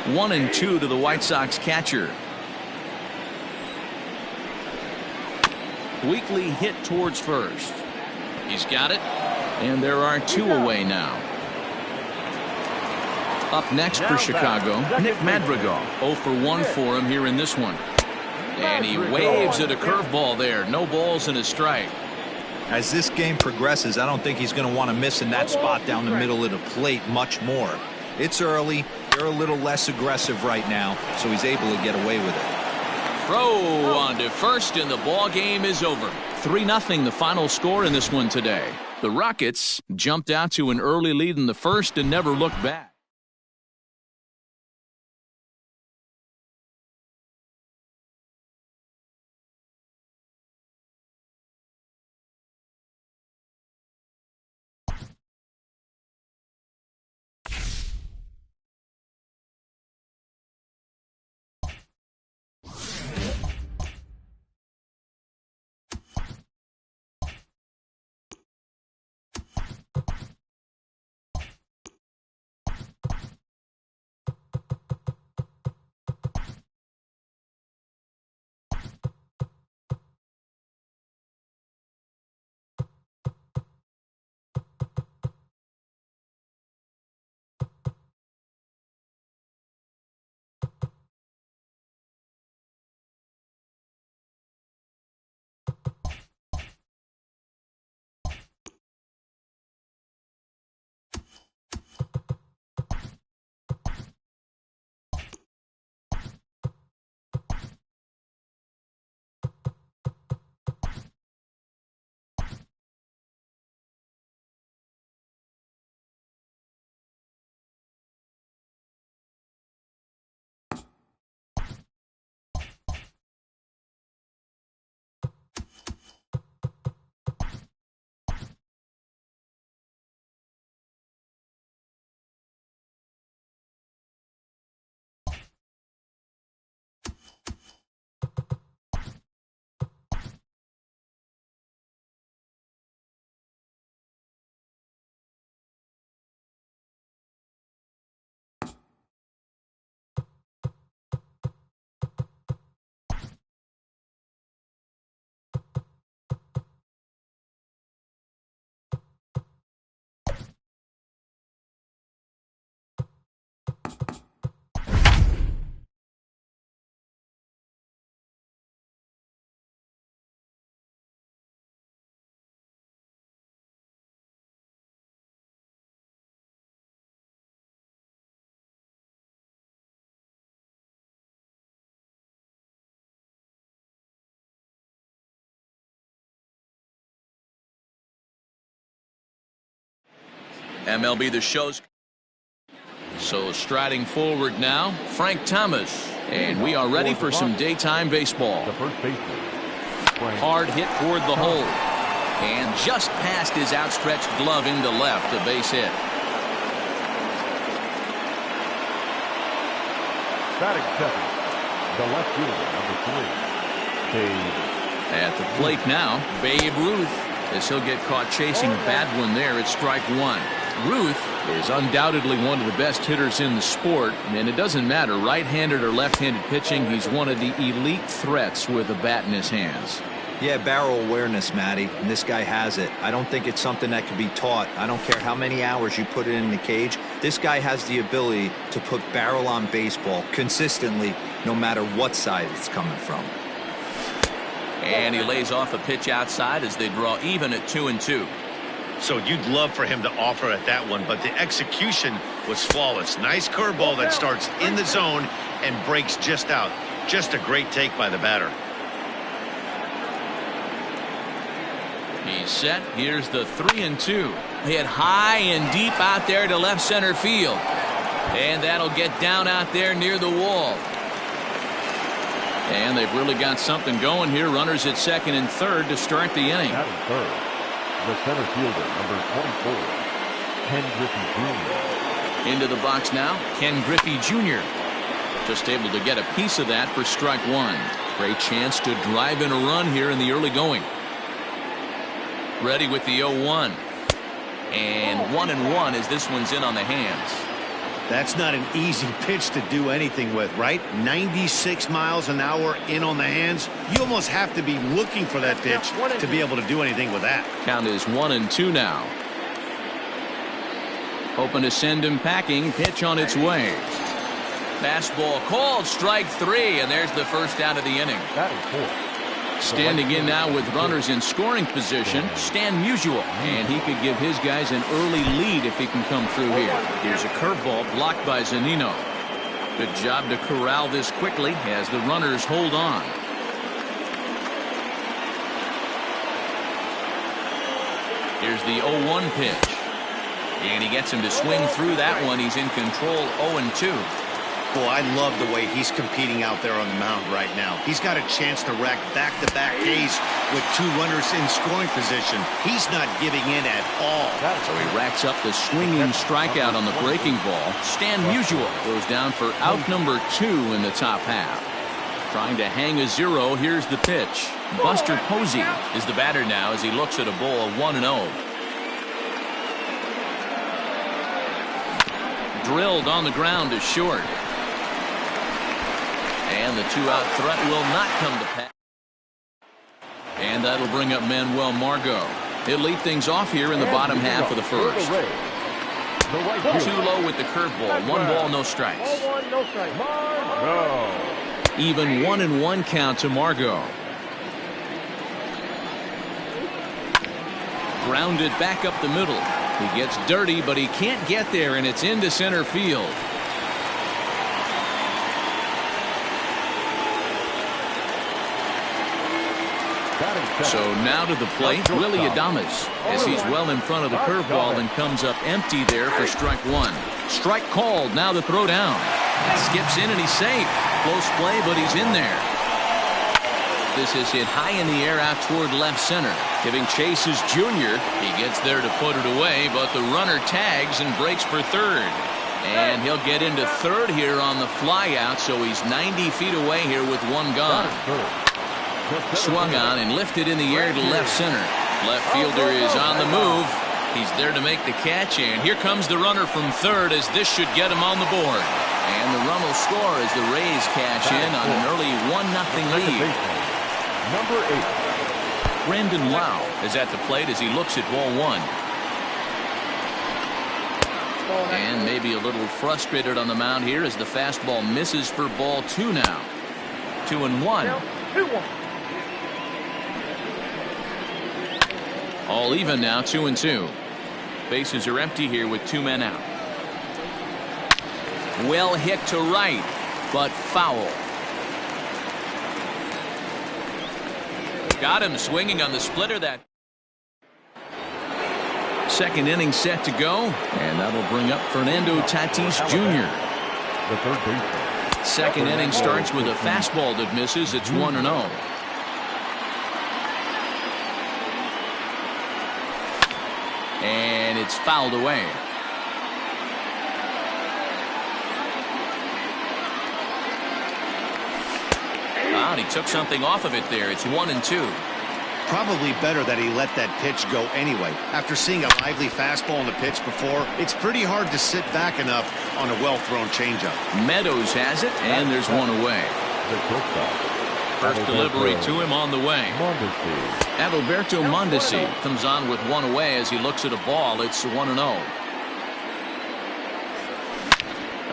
1-2 to the White Sox catcher. Weekly hit towards first. He's got it. And there are 2 away now. Up next for Chicago, Nick Madrigal. 0 for 1 for him here in this one. And he waves at a curveball there. No balls and a strike. As this game progresses, I don't think he's going to want to miss in that spot down the middle of the plate much more. It's early. They're a little less aggressive right now, so he's able to get away with it. Throw on to first, and the ball game is over. 3-0 the final score in this one today. The Rockets jumped out to an early lead in the first and never looked back. MLB The Show's. So striding forward now, Frank Thomas. And we are ready for some daytime baseball. The first baseman. Hard hit toward the hole. And just past his outstretched glove into left, a base hit. Batting second, the left fielder, number 3, Babe. At the plate now, Babe Ruth, as he'll get caught chasing a bad one there at strike one. Ruth is undoubtedly one of the best hitters in the sport, and it doesn't matter right-handed or left-handed pitching, he's one of the elite threats with a bat in his hands. Yeah, barrel awareness, Matty, and this guy has it. I don't think it's something that can be taught. I don't care how many hours you put it in the cage. This guy has the ability to put barrel on baseball consistently, no matter what side it's coming from. And he lays off a pitch outside as they draw even at 2-2. So you'd love for him to offer at that one, but the execution was flawless. Nice curveball that starts in the zone and breaks just out. Just a great take by the batter. He's set. Here's the 3-2. Hit high and deep out there to left center field. And that'll get down out there near the wall. And they've really got something going here. Runners at second and third to start the inning. Batting third, the center fielder, number 24, Ken Griffey Jr. Into the box now, Ken Griffey Jr. Just able to get a piece of that for strike one. Great chance to drive in a run here in the early going. Ready with the 0-1. And 1-1 as this one's in on the hands. That's not an easy pitch to do anything with, right? 96 miles an hour in on the hands. You almost have to be looking for that pitch to be able to do anything with that. Count is 1-2 now. Hoping to send him packing. Pitch on its way. Fastball called, strike three, and there's the first out of the inning. Batting fourth. Standing in now with runners in scoring position, Stan Musial, and he could give his guys an early lead if he can come through here. Here's a curveball blocked by Zunino. Good job to corral this quickly as the runners hold on. Here's the 0-1 pitch. And he gets him to swing through that one. He's in control, 0-2. Boy, I love the way he's competing out there on the mound right now. He's got a chance to rack back-to-back Ks with two runners in scoring position. He's not giving in at all. So he racks up the swinging strikeout on the breaking ball. Stan Musial goes down for out number 2 in the top half. Trying to hang a 0. Here's the pitch. Buster Posey is the batter now as he looks at a ball of 1-0. Drilled on the ground to short. And the two-out threat will not come to pass. And that'll bring up Manuel Margot. He'll lead things off here in the bottom half of the first. Too low with the curveball. 1 ball, no strikes. Even 1-1 count to Margot. Grounded back up the middle. He gets dirty, but he can't get there, and it's into center field. So now to the plate, Willie Adames, as he's well in front of the curveball and comes up empty there for strike one. Strike called, now the throw down. Skips in and he's safe. Close play, but he's in there. This is hit high in the air out toward left center. Giving chase is Junior. He gets there to put it away, but the runner tags and breaks for third. And he'll get into third here on the fly out, so he's 90 feet away here with one gone. Swung on and lifted in the air to left center. Left fielder is on the move. He's there to make the catch, and here comes the runner from third as this should get him on the board. And the run will score as the Rays cash in on an early 1-0 lead. Number 8. Brandon Lau is at the plate as he looks at ball one. And maybe a little frustrated on the mound here as the fastball misses for ball 2 now. 2-1. All even now, 2-2. Bases are empty here with 2 men out. Well hit to right, but foul. Got him swinging on the splitter that. Second inning set to go, and that'll bring up Fernando Tatis Jr. The third baseman. Second inning starts with a fastball that misses. It's 1-0. And it's fouled away. Wow, and he took something off of it there. It's 1-2. Probably better that he let that pitch go anyway. After seeing a lively fastball on the pitch before, it's pretty hard to sit back enough on a well-thrown changeup. Meadows has it, and there's one away. The shortstop. First delivery to him on the way. Adalberto Mondesi comes on with one away as he looks at a ball. It's 1-0.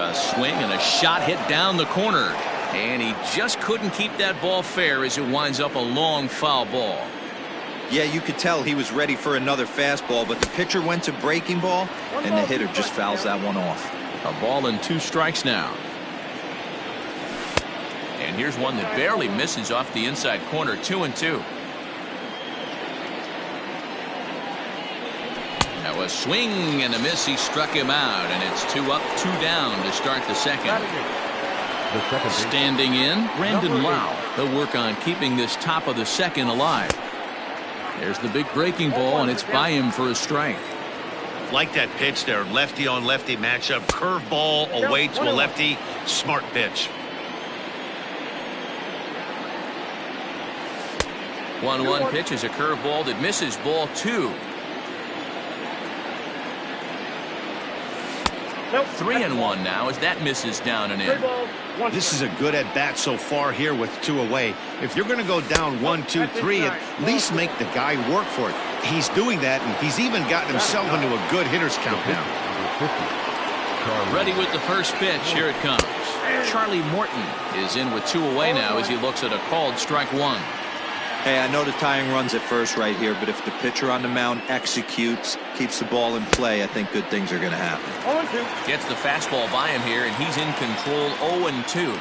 A swing and a shot hit down the corner. And he just couldn't keep that ball fair as it winds up a long foul ball. Yeah, you could tell he was ready for another fastball, but the pitcher went to breaking ball, and the hitter just fouls that one off. A ball and 2 strikes now. And here's one that barely misses off the inside corner. 2-2. Now a swing and a miss. He struck him out, and it's 2 up, 2 down to start the second. Standing in, Brandon Lau. He'll work on keeping this top of the second alive. There's the big breaking ball, and it's by him for a strike. Like that pitch there, lefty on lefty matchup, curveball away to a lefty, smart pitch. 1-1 pitch is a curveball that misses, ball 2. 3-1 now as that misses down and in. This is a good at bat so far here with 2 away. If you're going to go down 1, 2, 3, at least make the guy work for it. He's doing that, and he's even gotten himself into a good hitter's count now. Ready with the first pitch. Here it comes. Charlie Morton is in with 2 away now as he looks at a called strike 1. Hey, I know the tying runs at first right here, but if the pitcher on the mound executes, keeps the ball in play, I think good things are going to happen. Gets the fastball by him here, and he's in control. 0-2.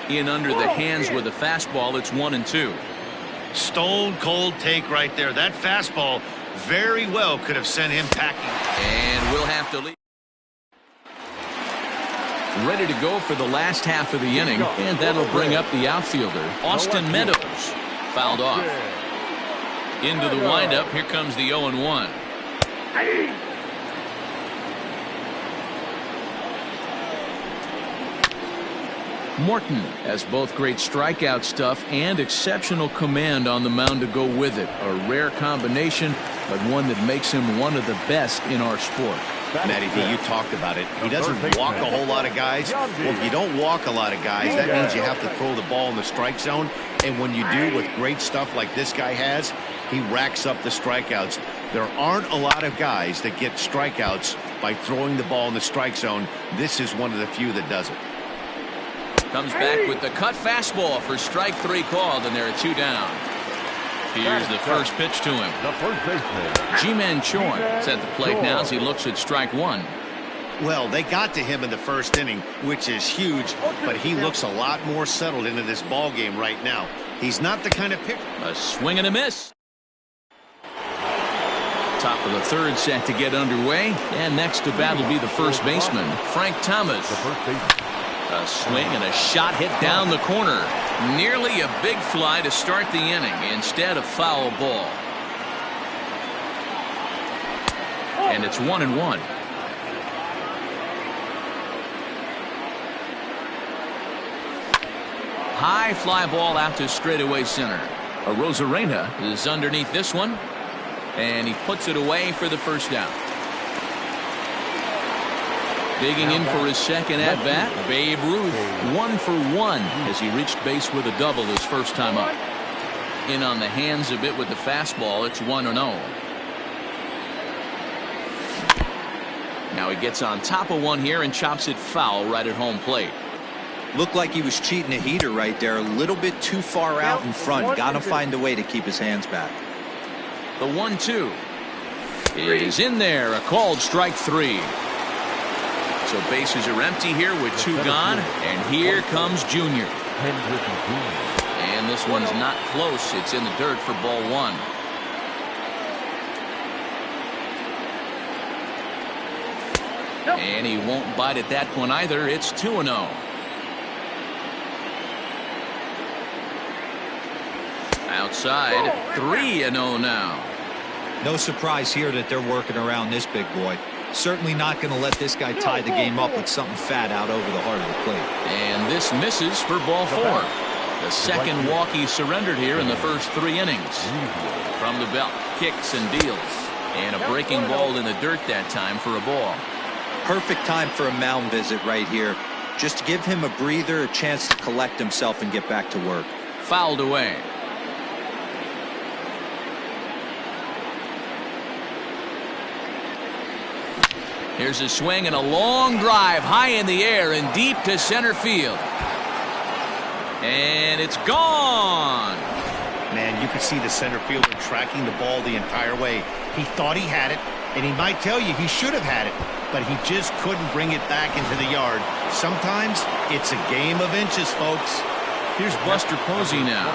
In under the hands with a fastball. It's 1-2. Stone cold take right there. That fastball very well could have sent him packing. And we'll have to leave. Ready to go for the last half of the inning, and that'll bring up the outfielder, Austin Meadows. Fouled off. Into the windup. Here comes the 0-1. Morton has both great strikeout stuff and exceptional command on the mound to go with it. A rare combination, but one that makes him one of the best in our sport. Matty D, you talked about it. He doesn't walk a whole lot of guys. Well, if you don't walk a lot of guys, that means you have to throw the ball in the strike zone. And when you do with great stuff like this guy has, he racks up the strikeouts. There aren't a lot of guys that get strikeouts by throwing the ball in the strike zone. This is one of the few that does it. Comes back with the cut fastball for strike 3 called, and there are 2 down. Here's the first pitch to him. The first baseman. Ji-Man Choi is at the plate now as he looks at strike 1. Well, they got to him in the first inning, which is huge, but he looks a lot more settled into this ball game right now. He's not the kind of pitcher. A swing and a miss. Top of the third set to get underway, and next to bat will be the first baseman, Frank Thomas. The first baseman. A swing and a shot hit down the corner. Nearly a big fly to start the inning. Instead, a foul ball. And it's 1-1. High fly ball out to straightaway center. Arozarena is underneath this one, and he puts it away for the first down. Digging in for his second at-bat, Babe Ruth, 1 for 1 as he reached base with a double his first time up. In on the hands a bit with the fastball. It's 1-0. Now he gets on top of one here and chops it foul right at home plate. Looked like he was cheating a heater right there, a little bit too far out in front. Got to find a way to keep his hands back. The 1-2 is in there. A called strike 3. So bases are empty here with 2 gone, and here comes Junior. And And this one's not close. It's in the dirt for ball one. And he won't bite at that one either. It's 2-0. Outside, 3-0 now. No surprise here that they're working around this big boy. Certainly not going to let this guy tie the game up with something fat out over the heart of the plate. And this misses for ball four. The second walk he surrendered here in the first 3 innings. From the belt, kicks and deals. And a breaking ball in the dirt that time for a ball. Perfect time for a mound visit right here. Just to give him a breather, a chance to collect himself and get back to work. Fouled away. Here's a swing and a long drive high in the air and deep to center field. And it's gone. Man, you could see the center fielder tracking the ball the entire way. He thought he had it, and he might tell you he should have had it, but he just couldn't bring it back into the yard. Sometimes it's a game of inches, folks. Here's Buster Posey now,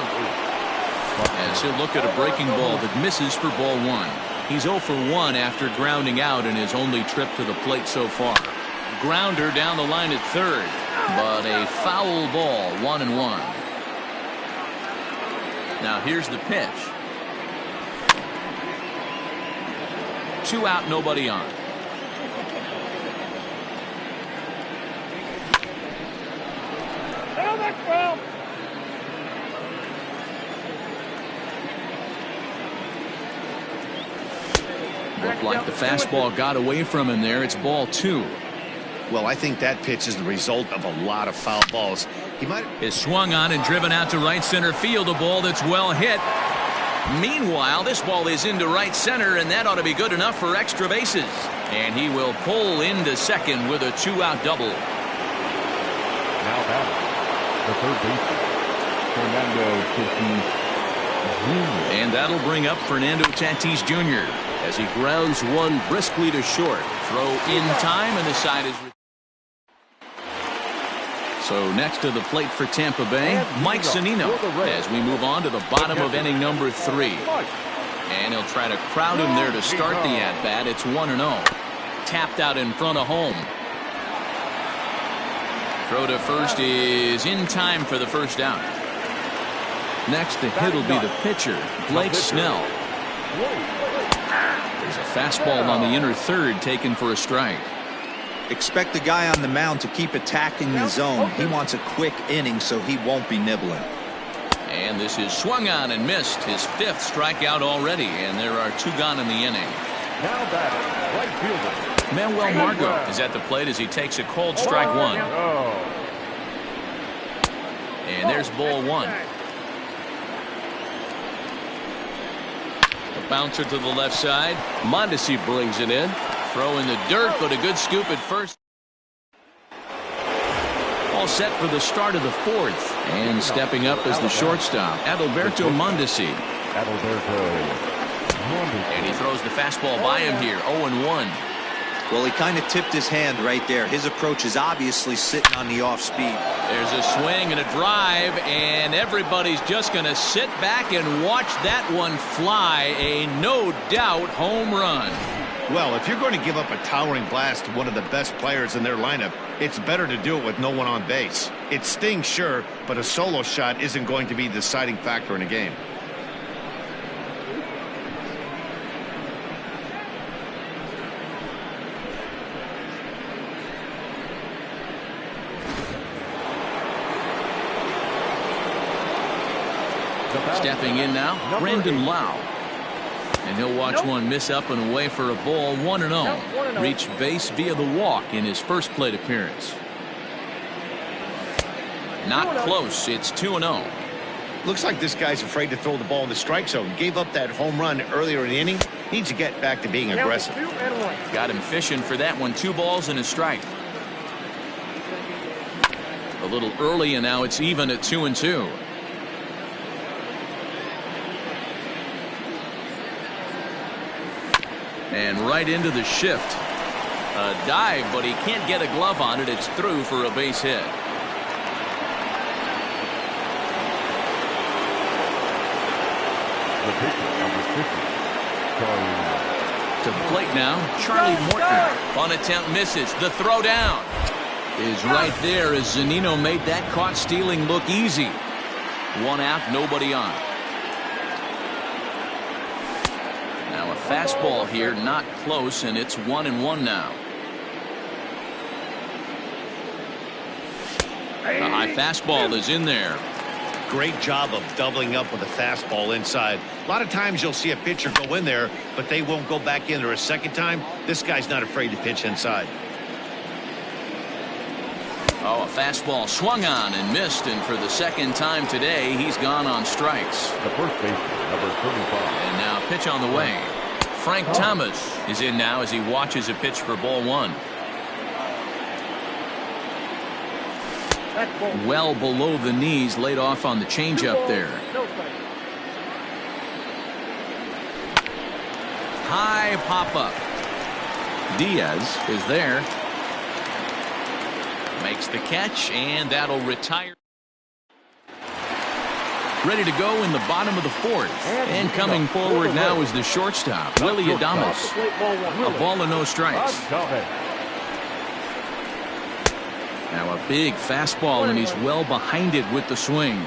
as he'll look at a breaking ball that misses for ball one. He's 0 for 1 after grounding out in his only trip to the plate so far. Grounder down the line at third, but a foul ball, 1-1. Now here's the pitch. 2 out, nobody on. Looked like the fastball got away from him there. It's ball 2. Well, I think that pitch is the result of a lot of foul balls. He might is swung on and driven out to right center field. A ball that's well hit. Meanwhile, this ball is into right center, and that ought to be good enough for extra bases. And he will pull into second with a 2-out double. Now batter, the third baseman, Fernando Tatis Jr. And that'll bring up Fernando Tatis Jr. as he grounds one briskly to short. Throw in time, and the side is. So next to the plate for Tampa Bay, Mike Zunino, as we move on to the bottom of inning number 3. And he'll try to crowd him there to start the at-bat. It's 1-0. Tapped out in front of home. Throw to first is in time for the first out. Next to hit will be the pitcher, Blake Snell. There's a fastball on the inner third taken for a strike. Expect the guy on the mound to keep attacking the zone. He wants a quick inning, so he won't be nibbling. And this is swung on and missed. His 5th strikeout already, and there are 2 gone in the inning. Now batting, right fielder Manuel Margot is at the plate as he takes a called strike 1. And there's ball 1. A bouncer to the left side. Mondesi brings it in. Throw in the dirt, but a good scoop at first. All set for the start of the 4th. And stepping up as the shortstop, Adalberto Mondesi. And he throws the fastball by him here, 0-1. Well, he kind of tipped his hand right there. His approach is obviously sitting on the off speed. There's a swing and a drive, and everybody's just going to sit back and watch that one fly. A no-doubt home run. Well, if you're going to give up a towering blast to one of the best players in their lineup, it's better to do it with no one on base. It stings, sure, but a solo shot isn't going to be the deciding factor in a game. Stepping in now, Brandon Lau. And he'll watch one miss up and away for a ball, 1-0. Reached base via the walk in his first plate appearance. Not close. It's 2-0. Looks like this guy's afraid to throw the ball in the strike zone. Gave up that home run earlier in the inning. Needs to get back to being aggressive. Got him fishing for that one. 2 balls and a strike. A little early, and now it's even at 2-2. And right into the shift. A dive, but he can't get a glove on it. It's through for a base hit. The pitcher, number 50, Charlie. To the plate now, Charlie Morton. On attempt misses. The throw down is right there as Zunino made that caught stealing look easy. One out, nobody on. Now a fastball here, not close, and it's 1-1 now. A high fastball is in there. Great job of doubling up with a fastball inside. A lot of times you'll see a pitcher go in there, but they won't go back in there a second time. This guy's not afraid to pitch inside. Oh, a fastball swung on and missed, and for the second time today, he's gone on strikes. The first baseman, number 35. And now pitch on the way. Frank Thomas is in now as he watches a pitch for ball one. Well below the knees, laid off on the changeup there. High pop-up. Diaz is there. Makes the catch, and that'll retire. Ready to go in the bottom of the fourth. And coming forward now is the shortstop, Willie Adames. A ball and no strikes. Now a big fastball, and he's well behind it with the swing.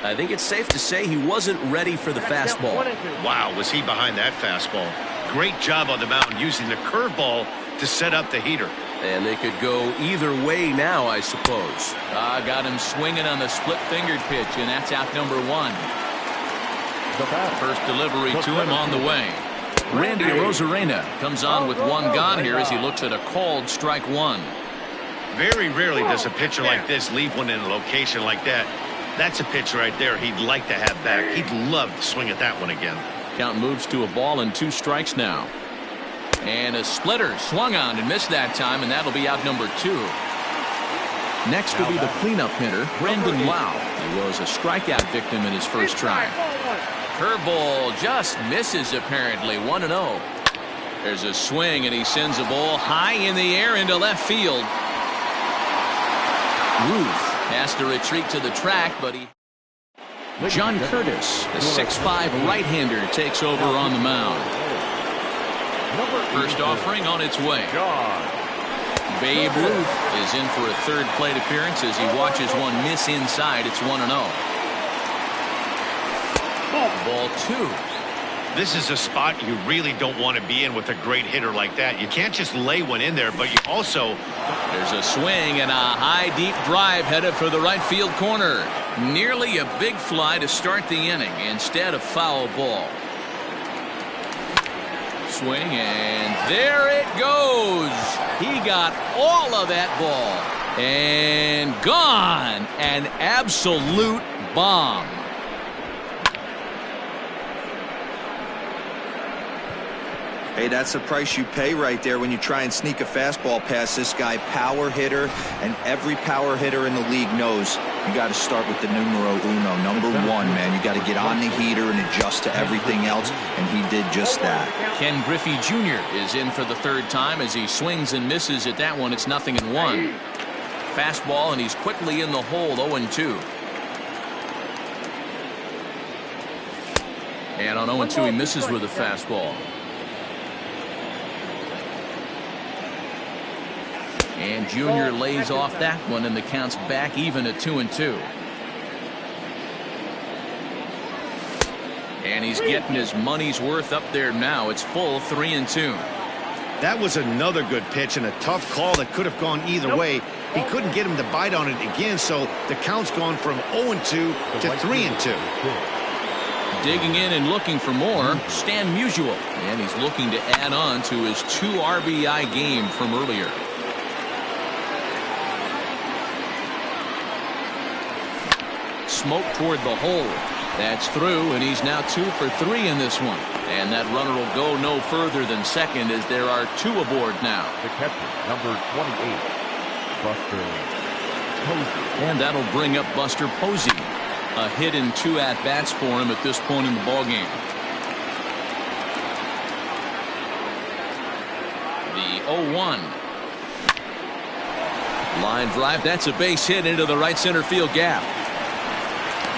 I think it's safe to say he wasn't ready for the fastball. Wow, was he behind that fastball. Great job on the mound using the curveball to set up the heater. And they could go either way now, I suppose. Got him swinging on the split-fingered pitch, and that's out number one. First delivery to him on the way. Randy Arozarena comes on with one gone here as he looks at a called strike one. Very rarely does a pitcher like this leave one in a location like that. That's a pitch right there he'd like to have back. He'd love to swing at that one again. Count moves to a ball and 2 strikes now. And a splitter swung on and missed that time, and that'll be out number 2. Next will be the cleanup hitter, Brandon Lau. He was a strikeout victim in his first try. Curveball just misses apparently. 1-0. There's a swing, and he sends a ball high in the air into left field. Ruth has to retreat to the track, but he... John Curtis, the 6'5" right-hander, takes over on the mound. First offering on its way. Babe Ruth is in for a third plate appearance as he watches one miss inside. It's 1-0. Ball 2. This is a spot you really don't want to be in with a great hitter like that. You can't just lay one in there, but you also... There's a swing and a high deep drive headed for the right field corner. Nearly a big fly to start the inning. Instead, a foul ball. Swing, and there it goes. He got all of that ball. And gone. An absolute bomb. Hey, that's the price you pay right there when you try and sneak a fastball past this guy. Power hitter, and every power hitter in the league knows you got to start with the numero uno, number 1, man. You got to get on the heater and adjust to everything else, and he did just that. Ken Griffey Jr. is in for the third time as he swings and misses at that one. It's 0-1. Fastball, and he's quickly in the hole. 0-2. And on 0-2, he misses with a fastball. And Junior lays off that one, and the count's back even at 2-2. And he's getting his money's worth up there now. It's full 3-2. That was another good pitch and a tough call that could have gone either way. He couldn't get him to bite on it again, so the count's gone from 0-2 to 3-2. Digging in and looking for more, Stan Musial. And he's looking to add on to his 2 RBI game from earlier. Smoke toward the hole. That's through, and he's now 2 for 3 in this one. And that runner will go no further than second as there are 2 aboard now. The catcher, number 28, Buster Posey. And that'll bring up Buster Posey. A hit and 2 at-bats for him at this point in the ballgame. The 0-1. Line drive. That's a base hit into the right center field gap.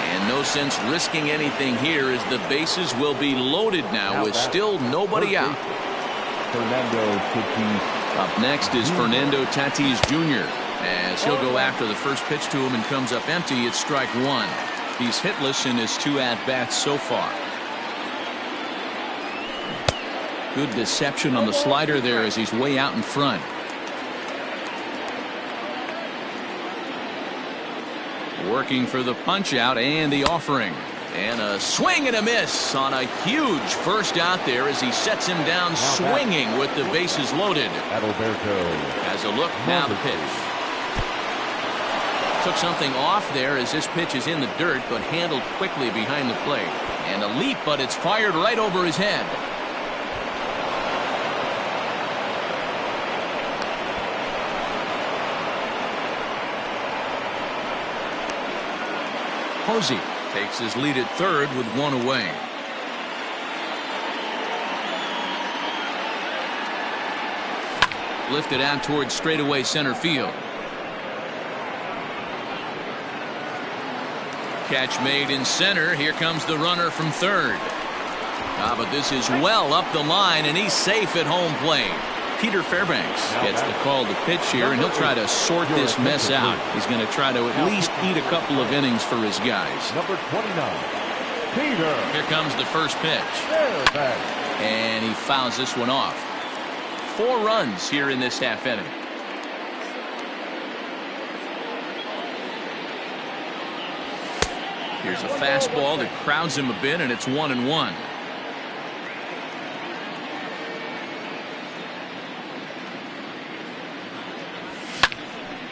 And No sense risking anything here as the bases will be loaded now with still nobody out. Fernando Tatis. Up next is Fernando Tatis Jr. as he'll go after the first pitch to him and comes up empty. It's strike one. He's hitless in his 2 at-bats so far. Good deception on the slider there as he's way out in front. Working for the punch out and the offering. And a swing and a miss on a huge first out there as he sets him down swinging with the bases loaded. Adalberto. Has a look, now the pitch. Took something off there as this pitch is in the dirt, but handled quickly behind the plate. And a leap, but it's fired right over his head. Posey takes his lead at third with 1 away. Lifted out towards straightaway center field. Catch made in center. Here comes the runner from third. But this is well up the line, and he's safe at home plate. Peter Fairbanks gets the call to pitch here, and he'll try to sort this mess out. He's going to try to at least eat a couple of innings for his guys. Number 29, Peter. Here comes the first pitch. And he fouls this one off. 4 runs here in this half inning. Here's a fastball that crowds him a bit, and it's 1-1.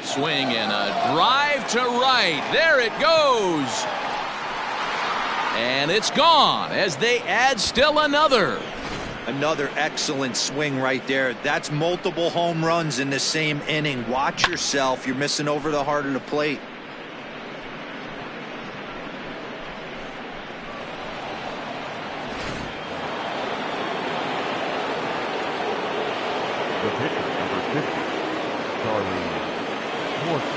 Swing and a drive to right. There it goes. And it's gone as they add still another. Another excellent swing right there. That's multiple home runs in the same inning. Watch yourself. You're missing over the heart of the plate. The pitcher, number 50, Charlie Morton.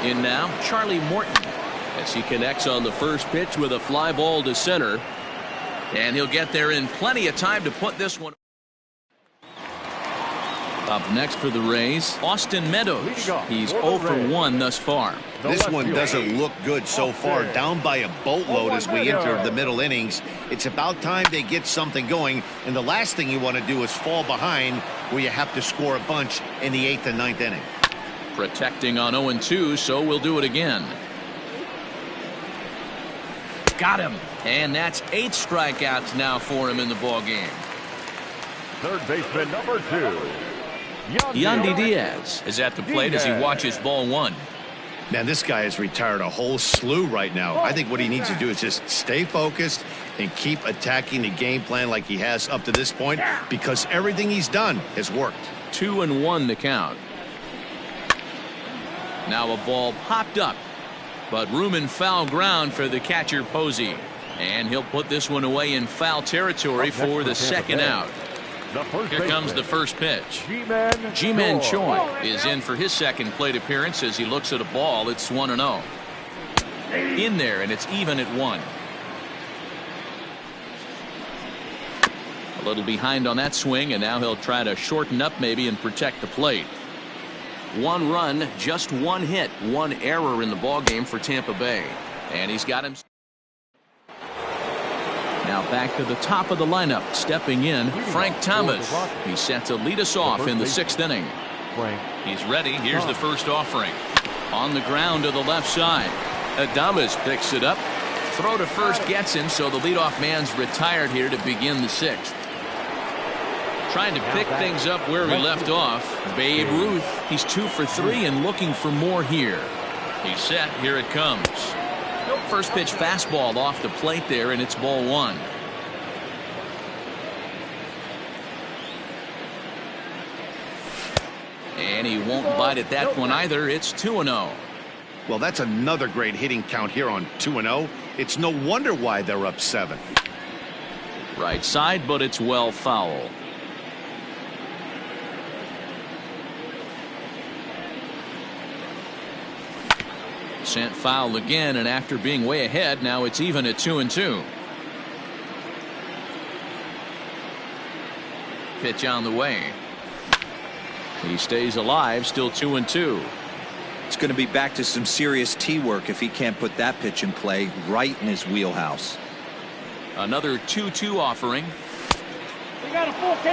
In now, Charlie Morton as he connects on the first pitch with a fly ball to center. And he'll get there in plenty of time to put this one. Up next for the Rays, Austin Meadows. He's 0 for 1 thus far. This one doesn't look good so far. Down by a boatload as we enter the middle innings. It's about time they get something going. And the last thing you want to do is fall behind where you have to score a bunch in the 8th and 9th inning. Protecting on 0-2, so we'll do it again. Got him. And that's 8 strikeouts now for him in the ball game. Third baseman, number 2. Yandy Diaz is at the plate as he watches ball 1. Man, this guy has retired a whole slew right now. I think what he needs to do is just stay focused and keep attacking the game plan like he has up to this point, because everything he's done has worked. 2-1 the count. Now a ball popped up, but room and foul ground for the catcher Posey. And he'll put this one away in foul territory for the second out. Here comes the first pitch. Ji-Man Choi is in for his second plate appearance as he looks at a ball. It's 1-0. In there, and it's even at 1. A little behind on that swing, and now he'll try to shorten up maybe and protect the plate. 1 run, just 1 hit, 1 error in the ball game for Tampa Bay. And he's got him. Now back to the top of the lineup, stepping in, Frank Thomas. He's set to lead us off in the 6th inning. He's ready. Here's the first offering. On the ground to the left side. Adames picks it up. Throw to first gets him, so the leadoff man's retired here to begin the 6th. Trying to pick things up where he left off. Babe Ruth. He's 2 for 3 and looking for more here. He's set. Here it comes. First pitch fastball off the plate there, and it's ball 1. And he won't bite at that one either. It's 2-0. Well, that's another great hitting count here on 2-0. It's no wonder why they're up 7. Right side, but it's well foul. Sent foul again, and after being way ahead, now it's even at 2-2. Pitch on the way. He stays alive, still 2-2. It's going to be back to some serious tee work if he can't put that pitch in play right in his wheelhouse. Another 2-2 offering.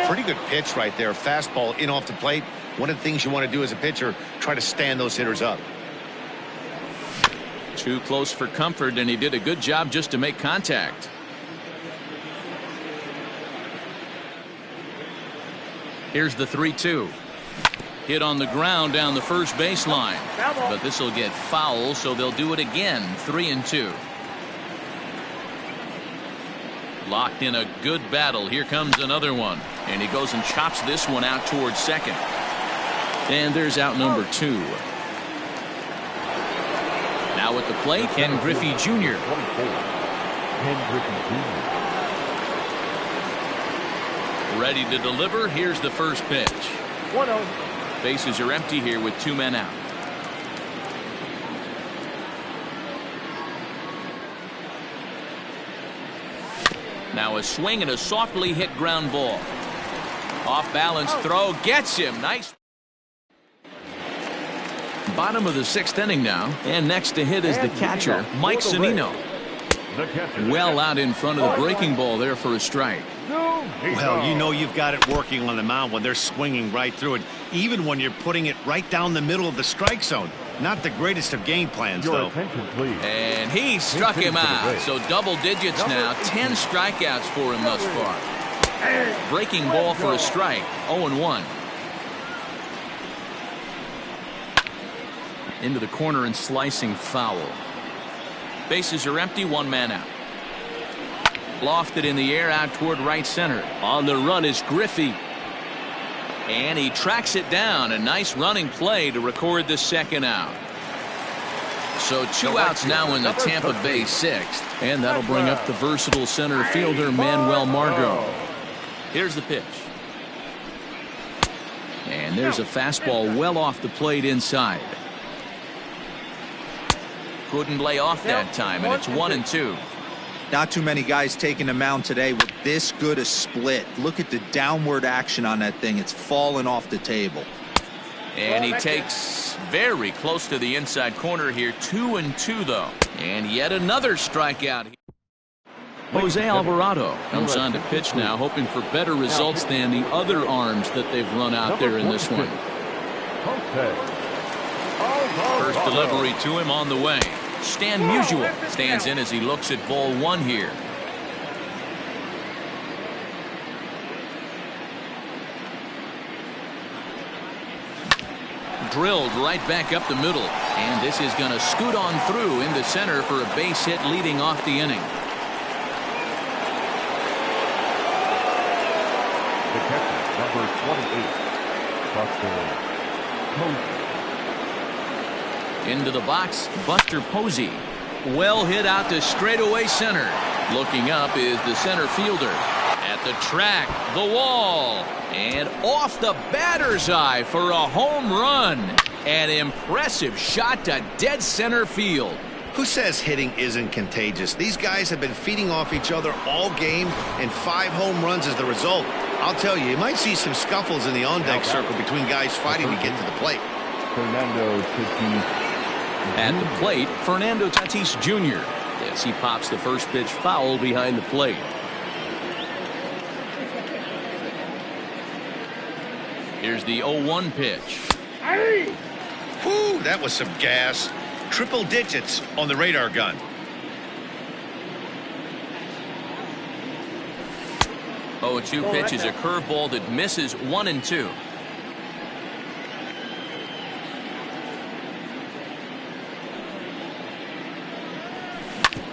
Pretty good pitch right there. Fastball in off the plate. One of the things you want to do as a pitcher, try to stand those hitters up. Too close for comfort, and he did a good job just to make contact. Here's the 3-2. Hit on the ground down the first baseline. But this will get foul, so they'll do it again. 3-2. Locked in a good battle. Here comes another one. And he goes and chops this one out towards second. And there's out number 2. Now at the plate, Ken Griffey Jr. Ken Griffey Jr. Ready to deliver. Here's the first pitch. 1-0. Bases are empty here with 2 men out. Now a swing and a softly hit ground ball. Off balance throw gets him. Nice. Bottom of the 6th inning now, and next to hit is the catcher, Mike Zunino. Well out in front of the breaking ball there for a strike. Well, you know you've got it working on the mound when they're swinging right through it, even when you're putting it right down the middle of the strike zone. Not the greatest of game plans, Your though. attention, please. And he struck him out. So double digits now. 10 strikeouts for him thus far. Breaking ball for a strike. 0-1. Into the corner and slicing foul. Bases are empty. 1 man out. Lofted in the air out toward right center. On the run is Griffey. And he tracks it down. A nice running play to record the second out. So 2 outs now in the Tampa Bay 6th. And that'll bring up the versatile center fielder Manuel Margot. Here's the pitch. And there's a fastball well off the plate inside. Couldn't lay off that time, and it's 1-2. Not too many guys taking the mound today with this good a split. Look at the downward action on that thing. It's falling off the table. And he takes very close to the inside corner here. 2-2 though. And yet another strikeout. Jose Alvarado comes on to pitch now, hoping for better results than the other arms that they've run out there in this one. First delivery to him on the way. Stan Musial stands in as he looks at ball 1 here. Drilled right back up the middle, and this is going to scoot on through into center for a base hit leading off the inning. The catcher, number 28, Buster Posey. Into the box, Buster Posey. Well hit out to straightaway center. Looking up is the center fielder. At the track, the wall, and off the batter's eye for a home run. An impressive shot to dead center field. Who says hitting isn't contagious? These guys have been feeding off each other all game, and 5 home runs is the result. I'll tell you, you might see some scuffles in the on-deck circle between guys fighting to get to the plate. Fernando Tatis. At the plate, Fernando Tatis Jr. as he pops the first pitch foul behind the plate. Here's the 0-1 pitch. Whew, that was some gas. Triple digits on the radar gun. Oh, 2 pitch is a curveball that misses 1-2.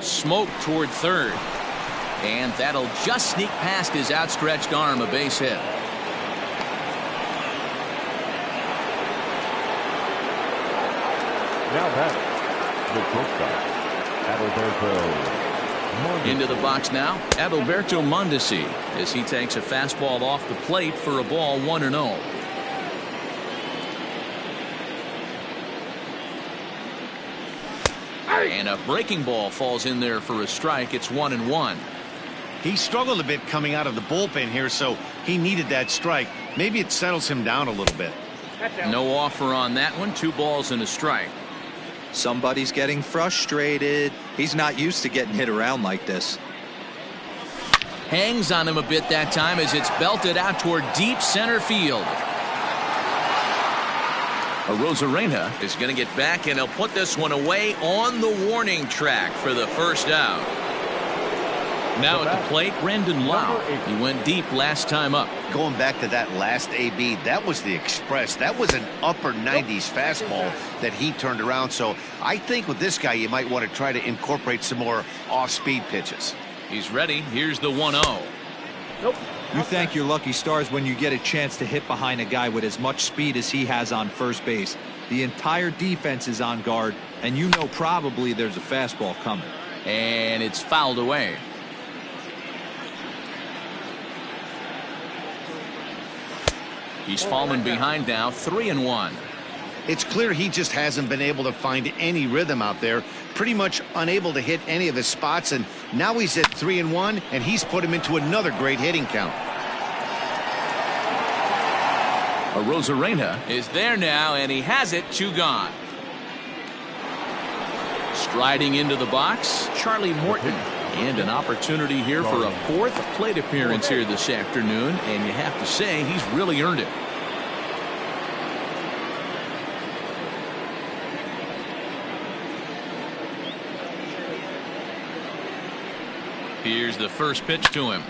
Smoke toward third. And that'll just sneak past his outstretched arm, a base hit. Now back, the shortstop, Adalberto Mondesi. Into the box now, Adalberto Mondesi as he takes a fastball off the plate for a ball 1-0. And a breaking ball falls in there for a strike. It's 1-1. He struggled a bit coming out of the bullpen here, so he needed that strike. Maybe it settles him down a little bit. No offer on that one. 2 balls and a strike. Somebody's getting frustrated. He's not used to getting hit around like this. Hangs on him a bit that time as it's belted out toward deep center field. Rosarena is going to get back, and he'll put this one away on the warning track for the first out. Now at the plate, Brandon Lau. He went deep last time up. Going back to that last AB, that was the express. That was an upper 90s fastball that he turned around. So I think with this guy, you might want to try to incorporate some more off-speed pitches. He's ready. Here's the 1-0. You thank your lucky stars when you get a chance to hit behind a guy with as much speed as he has on first base. The entire defense is on guard, and you know probably there's a fastball coming. And it's fouled away. He's fallen behind now, 3-1. It's clear he just hasn't been able to find any rhythm out there. Pretty much unable to hit any of his spots, and now he's at 3-1, and he's put him into another great hitting count. Rosarena is there now, and he has it. 2 gone. Striding into the box, Charlie Morton. And an opportunity here for a 4th plate appearance here this afternoon, and you have to say he's really earned it. Here's the first pitch to him.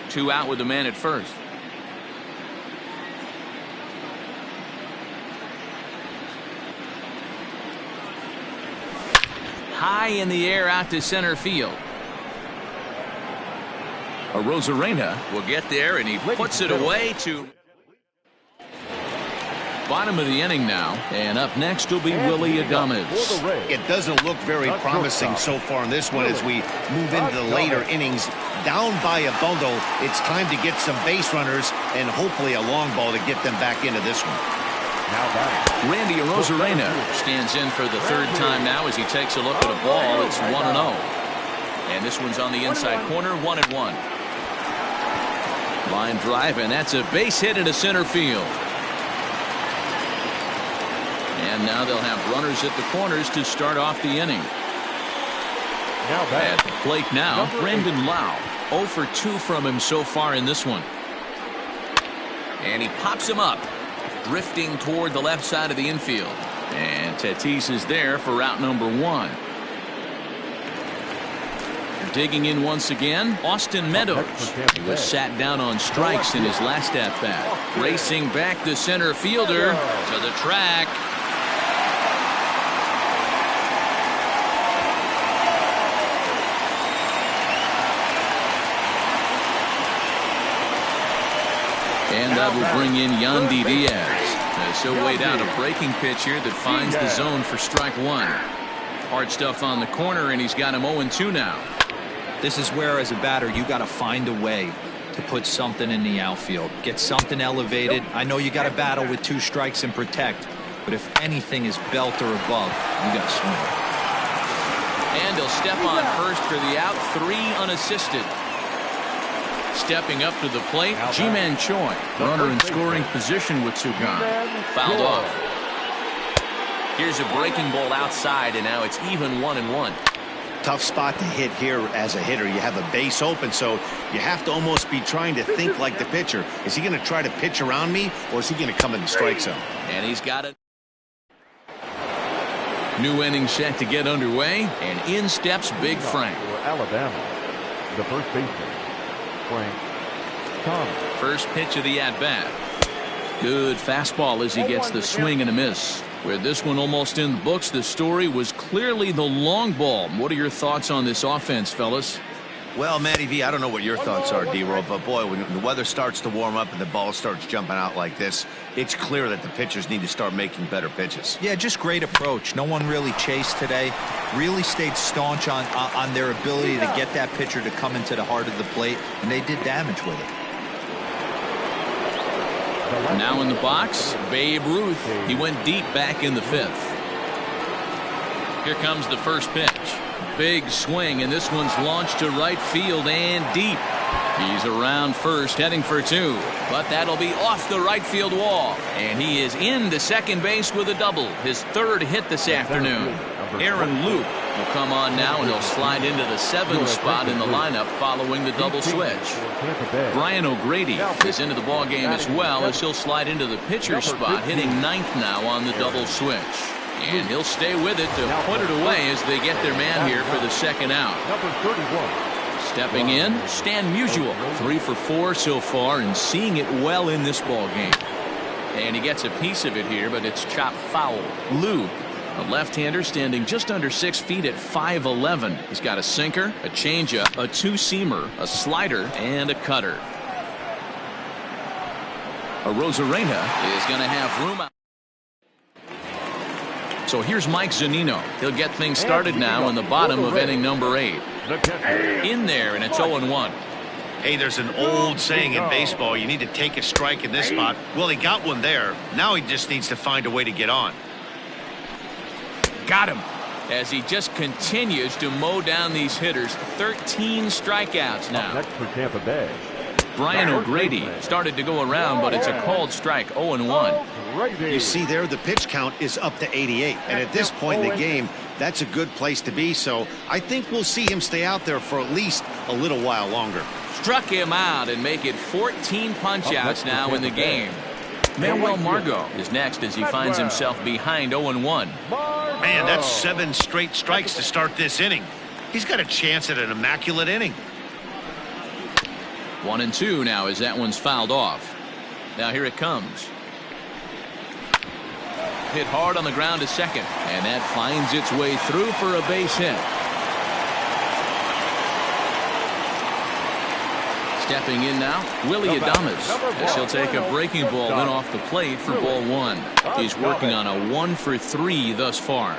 2 out with the man at first. High in the air out to center field. Rosarena will get there, and he puts it away to bottom of the inning now. And up next will be Willie Adames. It doesn't look very promising so far in this one as we move into the later innings. Down by a bundle, it's time to get some base runners and hopefully a long ball to get them back into this one. Randy Rosarena stands in for the 3rd time now as he takes a look at a ball. It's 1-0. And this one's on the inside corner, 1-1. Line drive, and that's a base hit into center field. And now they'll have runners at the corners to start off the inning. At the plate now, Brandon Lau. 0 for 2 from him so far in this one. And he pops him up, drifting toward the left side of the infield. And Tatis is there for route number 1. Digging in once again, Austin Meadows. He was sat down on strikes in his last at-bat. Racing back the center fielder to the track. And that will bring in Yandy Diaz. He'll wait out a breaking pitch here that finds the zone for strike 1. Hard stuff on the corner, and he's got him 0-2 now. This is where, as a batter, you got to find a way to put something in the outfield. Get something elevated. I know you got to battle with 2 strikes and protect, but if anything is belt or above, you got to swing. And he'll step on first for the out, 3 unassisted. Stepping up to the plate, Ji-Man Choi. Runner in scoring position with 2 gone. Fouled off. Here's a breaking ball outside, and now it's even 1-1. Tough spot to hit here as a hitter. You have a base open, so you have to almost be trying to think like the pitcher. Is he going to try to pitch around me, or is he going to come in the strike zone? And he's got it. New inning set to get underway, and in steps Big Frank. Alabama, the first baseman, Frank Thomas. First pitch of the at-bat. Good fastball as he gets the swing and a miss. With this one almost in the books, the story was clearly the long ball. What are your thoughts on this offense, fellas? Well, Matty V, I don't know what your thoughts are, D-Roll, but boy, when the weather starts to warm up and the ball starts jumping out like this, it's clear that the pitchers need to start making better pitches. Yeah, just great approach. No one really chased today. Really stayed staunch on their ability to get that pitcher to come into the heart of the plate, and they did damage with it. Now in the box, Babe Ruth. He went deep back in the 5th. Here comes the first pitch. Big swing, and this one's launched to right field and deep. He's around first, heading for two, but that'll be off the right field wall, and he is into second base with a double, his third hit this afternoon. Aaron Luke will come on now, and he'll slide into the 7th spot in the lineup following the double switch. Brian O'Grady is into the ball game as well, as he'll slide into the pitcher spot, hitting 9th now on the double switch. And he'll stay with it to put it away as they get their man here for the second out. Number 31. Stepping in, Stan Musial, 3 for 4 so far, and seeing it well in this ball game. And he gets a piece of it here, but it's chopped foul. Lou, a left-hander standing just under 6 feet at 5'11". He's got a sinker, a changeup, a two-seamer, a slider, and a cutter. A Rosarena is going to have room out. So here's Mike Zunino. He'll get things started now in the bottom of inning number 8. In there, and it's 0-1. Hey, there's an old saying in baseball, you need to take a strike in this spot. Well, he got one there. Now he just needs to find a way to get on. Got him. As he just continues to mow down these hitters. 13 strikeouts now. Next for Tampa Bay. Brian O'Grady started to go around, but it's a called strike, 0-1. You see there, the pitch count is up to 88. And at this point in the game, that's a good place to be. So I think we'll see him stay out there for at least a little while longer. Struck him out and make it 14 punch-outs now in the game. Manuel Margot is next as he finds himself behind 0-1. Man, that's 7 straight strikes to start this inning. He's got a chance at an immaculate inning. 1-2 now as that one's fouled off. Now here it comes. Hit hard on the ground to second, and that finds its way through for a base hit. Stepping in now, Willie Adames, as he'll take a breaking ball in off the plate for ball 1. He's working on a 1 for 3 thus far.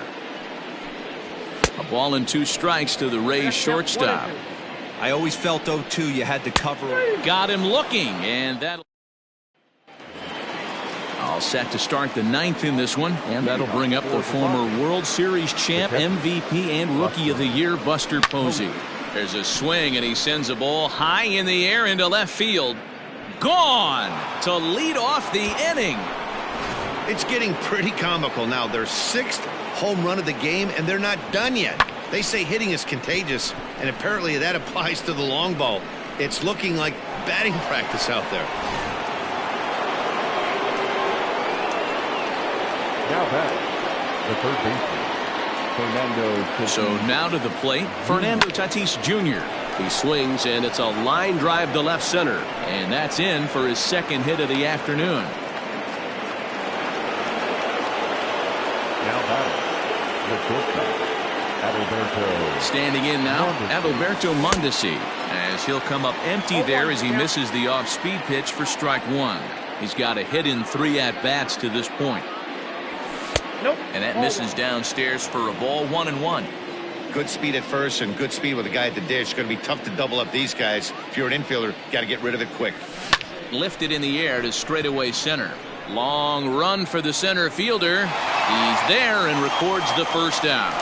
A ball and 2 strikes to the Rays shortstop. I always felt 0-2 you had to cover. Got him looking, and that'll all set to start the 9th in this one, and that'll bring up the former World Series champ, MVP, and Rookie of the Year, Buster Posey. There's a swing, and he sends a ball high in the air into left field. Gone to lead off the inning. It's getting pretty comical now. Their 6th home run of the game, and they're not done yet. They say hitting is contagious, and apparently that applies to the long ball. It's looking like batting practice out there. Now back, the third baseman, Fernando Tatis. So now to the plate, Fernando Tatis Jr. He swings, and it's a line drive to left center, and that's in for his 2nd hit of the afternoon. Now batting, the shortstop, Adalberto. Standing in now, Adalberto Mondesi, as he'll come up empty there as he misses the off-speed pitch for strike 1. He's got a hit in 3 at-bats to this point. And that misses downstairs for a ball, 1-1. Good speed at first and good speed with a guy at the dish. Going to be tough to double up these guys. If you're an infielder, got to get rid of it quick. Lifted in the air to straightaway center. Long run for the center fielder. He's there and records the first out.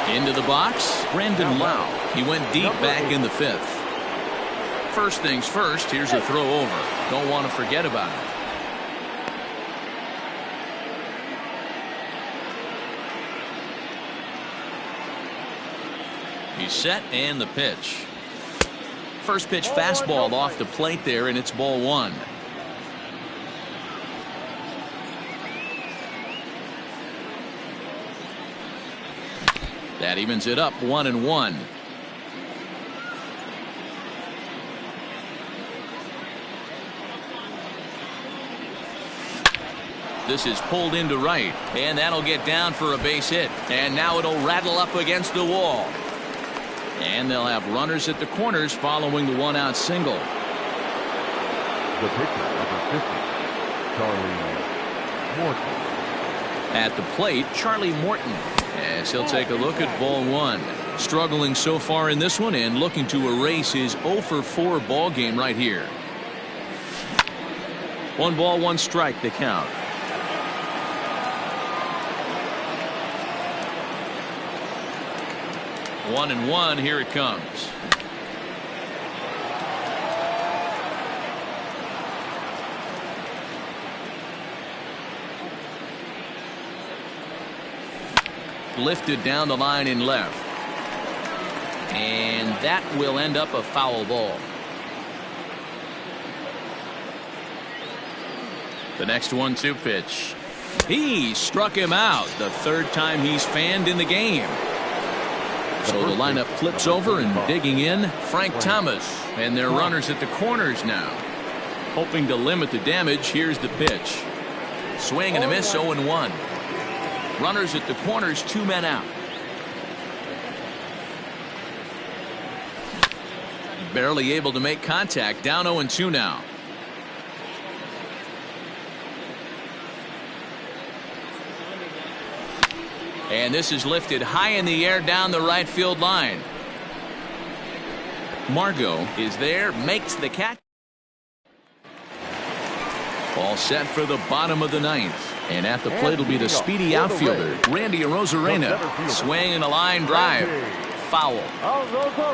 Into the box, Brandon Lau. He went deep back in the 5th. First things first, here's a throw over. Don't want to forget about it. He's set, and the pitch. First pitch fastball off the plate there, and it's ball 1. That evens it up, 1-1. This is pulled into right, and that'll get down for a base hit. And now it'll rattle up against the wall. And they'll have runners at the corners following the 1-out single. The pitcher, number 50, Charlie Morton. At the plate, Charlie Morton, as he'll take a look at ball 1. Struggling so far in this one and looking to erase his 0 for 4 ball game right here. 1 ball, 1 strike to count. 1-1. Here it comes. Lifted down the line in left. And that will end up a foul ball. The next 1-2 pitch. He struck him out. The third time he's fanned in the game. So the lineup flips over, and digging in, Frank Thomas. And their runners at the corners now. Hoping to limit the damage, here's the pitch. Swing and a miss, 0-1. Runners at the corners, 2 men out. Barely able to make contact, down 0-2 now. And this is lifted high in the air down the right field line. Margot is there, makes the catch. All set for the bottom of the ninth. And at the plate will be the speedy outfielder, Randy Arozarena. Swing and a line drive. Foul.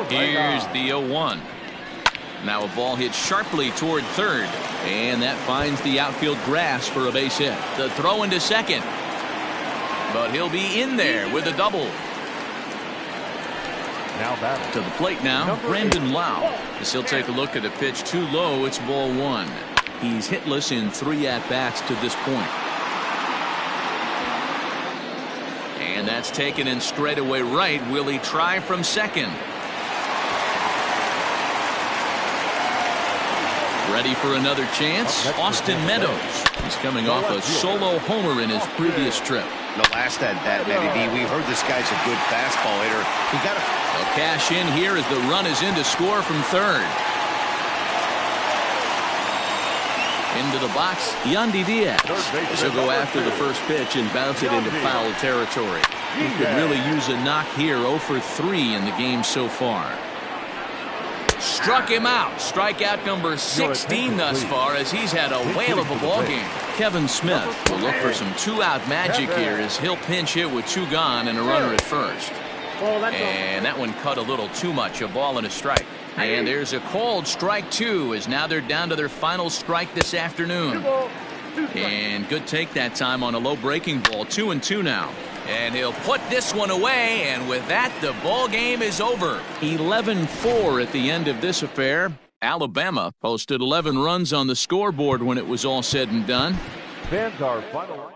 Here's the 0-1. Now a ball hit sharply toward third. And that finds the outfield grass for a base hit. The throw into second. But he'll be in there with a double. Now to the plate now, Brandon Lau. As he'll take a look at a pitch too low, it's ball 1. He's hitless in 3 at-bats to this point. And that's taken in straightaway right. Will he try from second? Ready for another chance? Austin Meadows. He's coming off a solo homer in his previous trip. The last at bat, maybe, we heard this guy's a good fastball hitter. He got a cash in here as the run is in to score from third. Into the box, Yandy Diaz. He'll go after the first pitch and bounce it into foul territory. He could really use a knock here. 0 for 3 in the game so far. Struck him out. Strikeout number 16 thus far, as he's had a whale of a ball game. Kevin Smith will look for some 2-out magic here as he'll pinch hit with 2 gone and a runner at first. And that one cut a little too much. A ball and a strike. And there's a called strike 2, as now they're down to their final strike this afternoon. And good take that time on a low breaking ball. 2-2 now. And he'll put this one away, and with that, the ball game is over. 11-4 at the end of this affair. Alabama posted 11 runs on the scoreboard when it was all said and done. Fans are final.